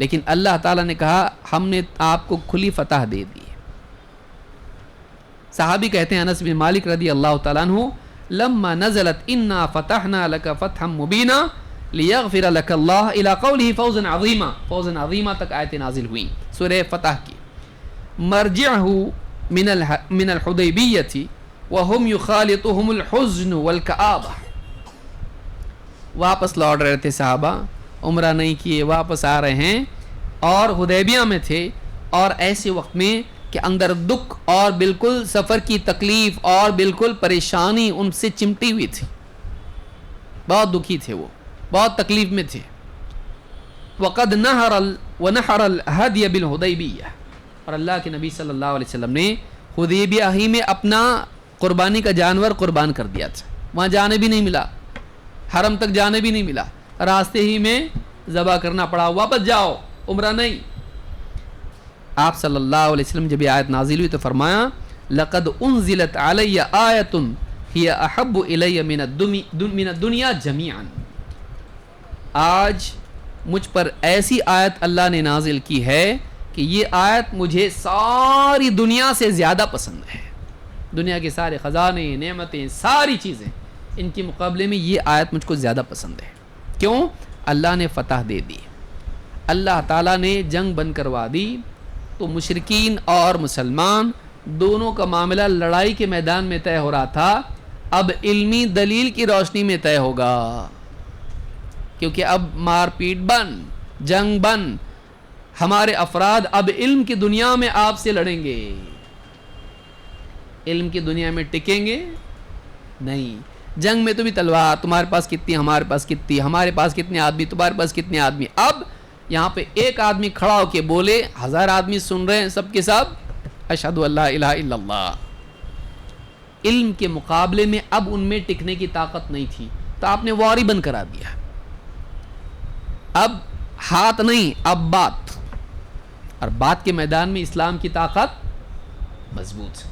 لیکن اللہ تعالیٰ نے کہا ہم نے آپ کو کھلی فتح دے دی. صحابی کہتے ہیں انس بن مالک رضی اللہ تعالیٰ عنہ لما نزلت انا فتحنا لك فتحا مبینا لیغفر لك اللہ الى قوله فوزا عظیما، فوزا عظیما تک آیتیں نازل ہوئیں سورہ فتح کی. مرجعه من الحدیبیۃ وهم یخالطهم الحزن والکآبہ. واپس لوٹ رہے تھے صحابہ، عمرہ نہیں کیے، واپس آ رہے ہیں اور حدیبیہ میں تھے، اور ایسے وقت میں کہ اندر دکھ اور بالکل سفر کی تکلیف اور بالکل پریشانی ان سے چمٹی ہوئی تھی، بہت دکھی تھے، وہ بہت تکلیف میں تھے. وقد نحر الہدی بالحدیبیہ، اور اللہ کے نبی صلی اللہ علیہ وسلم نے حدیبیہ ہی میں اپنا قربانی کا جانور قربان کر دیا تھا. وہاں جانے بھی نہیں ملا، حرم تک جانے بھی نہیں ملا، راستے ہی میں ذبح کرنا پڑا، واپس جاؤ، عمرہ نہیں. آپ صلی اللہ علیہ وسلم جب یہ آیت نازل ہوئی تو فرمایا لقد انزلت علی آیۃ ہی احب الی من الدنیا جمیعا. آج مجھ پر ایسی آیت اللہ نے نازل کی ہے کہ یہ آیت مجھے ساری دنیا سے زیادہ پسند ہے. دنیا کے سارے خزانے، نعمتیں، ساری چیزیں ان کے مقابلے میں یہ آیت مجھ کو زیادہ پسند ہے. کیوں؟ اللہ نے فتح دے دی، اللہ تعالیٰ نے جنگ بند کروا دی، تو مشرکین اور مسلمان دونوں کا معاملہ لڑائی کے میدان میں طے ہو رہا تھا، اب علمی دلیل کی روشنی میں طے ہوگا، کیونکہ اب مار پیٹ بند، جنگ بند، ہمارے افراد اب علم کی دنیا میں آپ سے لڑیں گے. علم کی دنیا میں ٹکیں گے نہیں. جنگ میں تو بھی تلوار، تمہارے پاس کتنی، ہمارے پاس کتنی، ہمارے پاس کتنے آدمی، تمہارے پاس کتنے آدمی. اب یہاں پہ ایک آدمی کھڑا ہو کے بولے، 1000 آدمی سن رہے ہیں، سب کے سب اشہد ان لا الہ الا اللہ. علم کے مقابلے میں اب ان میں ٹکنے کی طاقت نہیں تھی، تو آپ نے وار ہی بند کرا دیا. اب ہاتھ نہیں، اب بات، اور بات کے میدان میں اسلام کی طاقت مضبوط.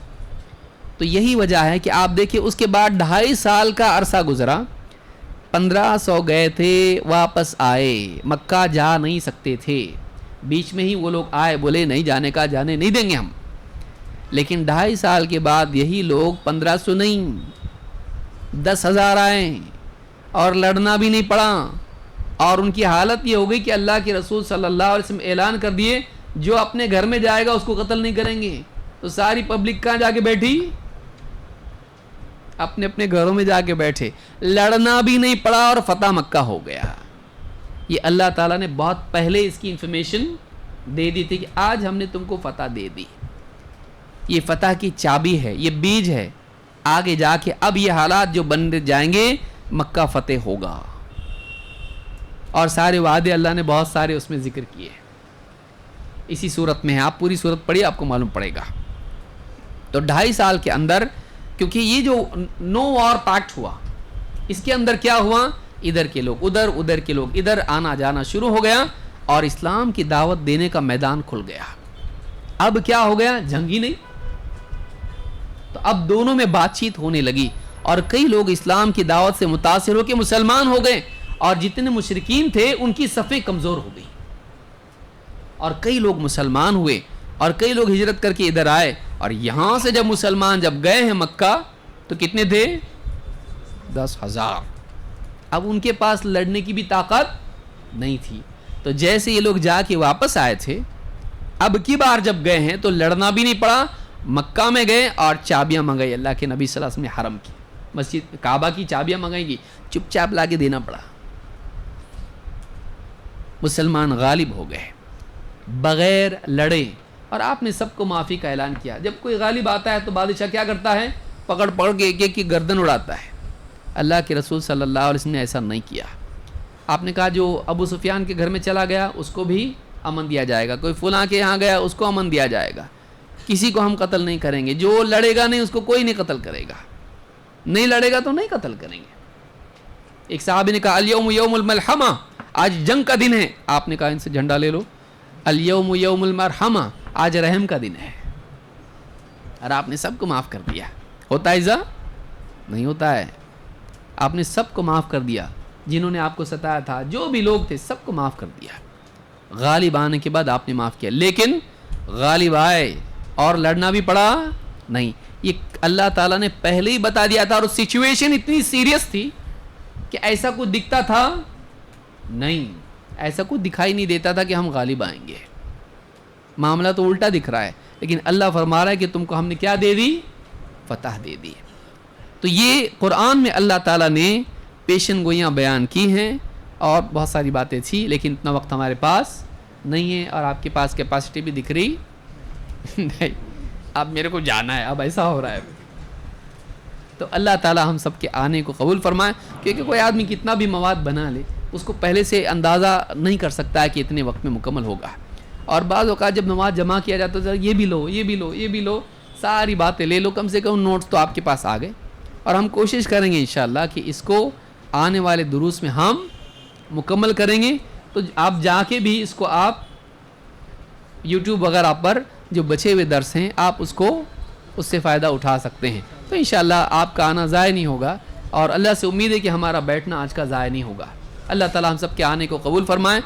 تو یہی وجہ ہے کہ آپ دیکھیں اس کے بعد 2.5 سال کا عرصہ گزرا، 1500 گئے تھے، واپس آئے، مکہ جا نہیں سکتے تھے. بیچ میں ہی وہ لوگ آئے، بولے نہیں جانے کا، جانے نہیں دیں گے ہم. لیکن 2.5 سال کے بعد یہی لوگ 1500 نہیں 10,000 آئے، اور لڑنا بھی نہیں پڑا. اور ان کی حالت یہ ہو گئی کہ اللہ کے رسول صلی اللہ علیہ وسلم اعلان کر دیے جو اپنے گھر میں جائے گا اس کو قتل نہیں کریں گے. تو ساری پبلک کہاں جا کے بیٹھی؟ اپنے اپنے گھروں میں جا کے بیٹھے، لڑنا بھی نہیں پڑا اور فتح مکہ ہو گیا. یہ اللہ تعالیٰ نے بہت پہلے اس کی انفارمیشن دے دی تھی کہ آج ہم نے تم کو فتح دے دی. یہ فتح کی چابی ہے، یہ بیج ہے. آگے جا کے اب یہ حالات جو بن جائیں گے، مکہ فتح ہوگا. اور سارے وعدے اللہ نے بہت سارے اس میں ذکر کیے، اسی صورت میں ہے. آپ پوری صورت پڑھیے، آپ کو معلوم پڑے گا. تو 2.5 سال کے اندر، کیونکہ یہ جو نو وار پیکٹ ہوا، اس کے اندر کیا ہوا، ادھر کے لوگ ادھر، ادھر کے لوگ ادھر، آنا جانا شروع ہو گیا، اور اسلام کی دعوت دینے کا میدان کھل گیا. اب کیا ہو گیا، جنگ ہی نہیں. تو اب دونوں میں بات چیت ہونے لگی، اور کئی لوگ اسلام کی دعوت سے متاثر ہو کے مسلمان ہو گئے، اور جتنے مشرکین تھے ان کی صفیں کمزور ہو گئی، اور کئی لوگ مسلمان ہوئے، اور کئی لوگ ہجرت کر کے ادھر آئے. اور یہاں سے جب مسلمان جب گئے ہیں مکہ تو کتنے تھے، 10,000. اب ان کے پاس لڑنے کی بھی طاقت نہیں تھی. تو جیسے یہ لوگ جا کے واپس آئے تھے، اب کی بار جب گئے ہیں تو لڑنا بھی نہیں پڑا. مکہ میں گئے اور چابیاں منگائی اللہ کے نبی صلی اللہ علیہ وسلم نے، حرم کی، مسجد کعبہ کی چابیاں منگائیں گی، چپ چاپ لا کے دینا پڑا. مسلمان غالب ہو گئے بغیر لڑے، اور آپ نے سب کو معافی کا اعلان کیا. جب کوئی غالب آتا ہے تو بادشاہ کیا کرتا ہے، پکڑ پکڑ کے ایک ایک کی گردن اڑاتا ہے. اللہ کے رسول صلی اللہ علیہ وسلم نے ایسا نہیں کیا. آپ نے کہا جو ابو سفیان کے گھر میں چلا گیا اس کو بھی امن دیا جائے گا، کوئی فلاں کے یہاں گیا اس کو امن دیا جائے گا، کسی کو ہم قتل نہیں کریں گے. جو لڑے گا نہیں اس کو کوئی نہیں قتل کرے گا، نہیں لڑے گا تو نہیں قتل کریں گے. ایک صحابی نے کہا الیوم یوم الملحمہ، آج جنگ کا دن ہے. آپ نے کہا ان سے جھنڈا لے لو، الیوم یوم المرحمہ، آج رحم کا دن ہے. اور آپ نے سب کو معاف کر دیا. ہوتا ہے ایسا؟ نہیں ہوتا ہے. آپ نے سب کو معاف کر دیا، جنہوں نے آپ کو ستایا تھا، جو بھی لوگ تھے سب کو معاف کر دیا. غالب آنے کے بعد آپ نے معاف کیا، لیکن غالب آئے اور لڑنا بھی پڑا نہیں، یہ اللہ تعالیٰ نے پہلے ہی بتا دیا تھا، اور سچویشن اتنی سیریس تھی کہ ایسا کچھ دکھتا تھا نہیں، ایسا کچھ دکھائی نہیں دیتا تھا کہ ہم غالب آئیں گے، معاملہ تو الٹا دکھ رہا ہے، لیکن اللہ فرما رہا ہے کہ تم کو ہم نے کیا دے دی؟ فتح دے دی۔ تو یہ قرآن میں اللہ تعالیٰ نے پیشن گوئیاں بیان کی ہیں، اور بہت ساری باتیں تھی، لیکن اتنا وقت ہمارے پاس نہیں ہے، اور آپ کے پاس کیپیسٹی بھی دکھ رہی نہیں، اب میرے کو جانا ہے، اب ایسا ہو رہا ہے۔ تو اللہ تعالیٰ ہم سب کے آنے کو قبول فرمائے، کیونکہ کوئی آدمی کتنا بھی مواد بنا لے اس کو پہلے سے اندازہ نہیں کر سکتا ہے کہ اتنے وقت میں مکمل ہوگا، اور بعض اوقات جب مواد جمع کیا جاتا ہے یہ بھی لو، یہ بھی لو، یہ بھی لو، ساری باتیں لے لو، کم سے کم نوٹس تو آپ کے پاس آ گئے، اور ہم کوشش کریں گے انشاءاللہ کہ اس کو آنے والے دروس میں ہم مکمل کریں گے۔ تو آپ جا کے بھی اس کو آپ یوٹیوب وغیرہ پر جو بچے ہوئے درس ہیں آپ اس سے فائدہ اٹھا سکتے ہیں، تو انشاءاللہ آپ کا آنا ضائع نہیں ہوگا، اور اللہ سے امید ہے کہ ہمارا بیٹھنا آج کا ضائع نہیں ہوگا۔ اللہ تعالیٰ ہم سب کے آنے کو قبول فرمائیں۔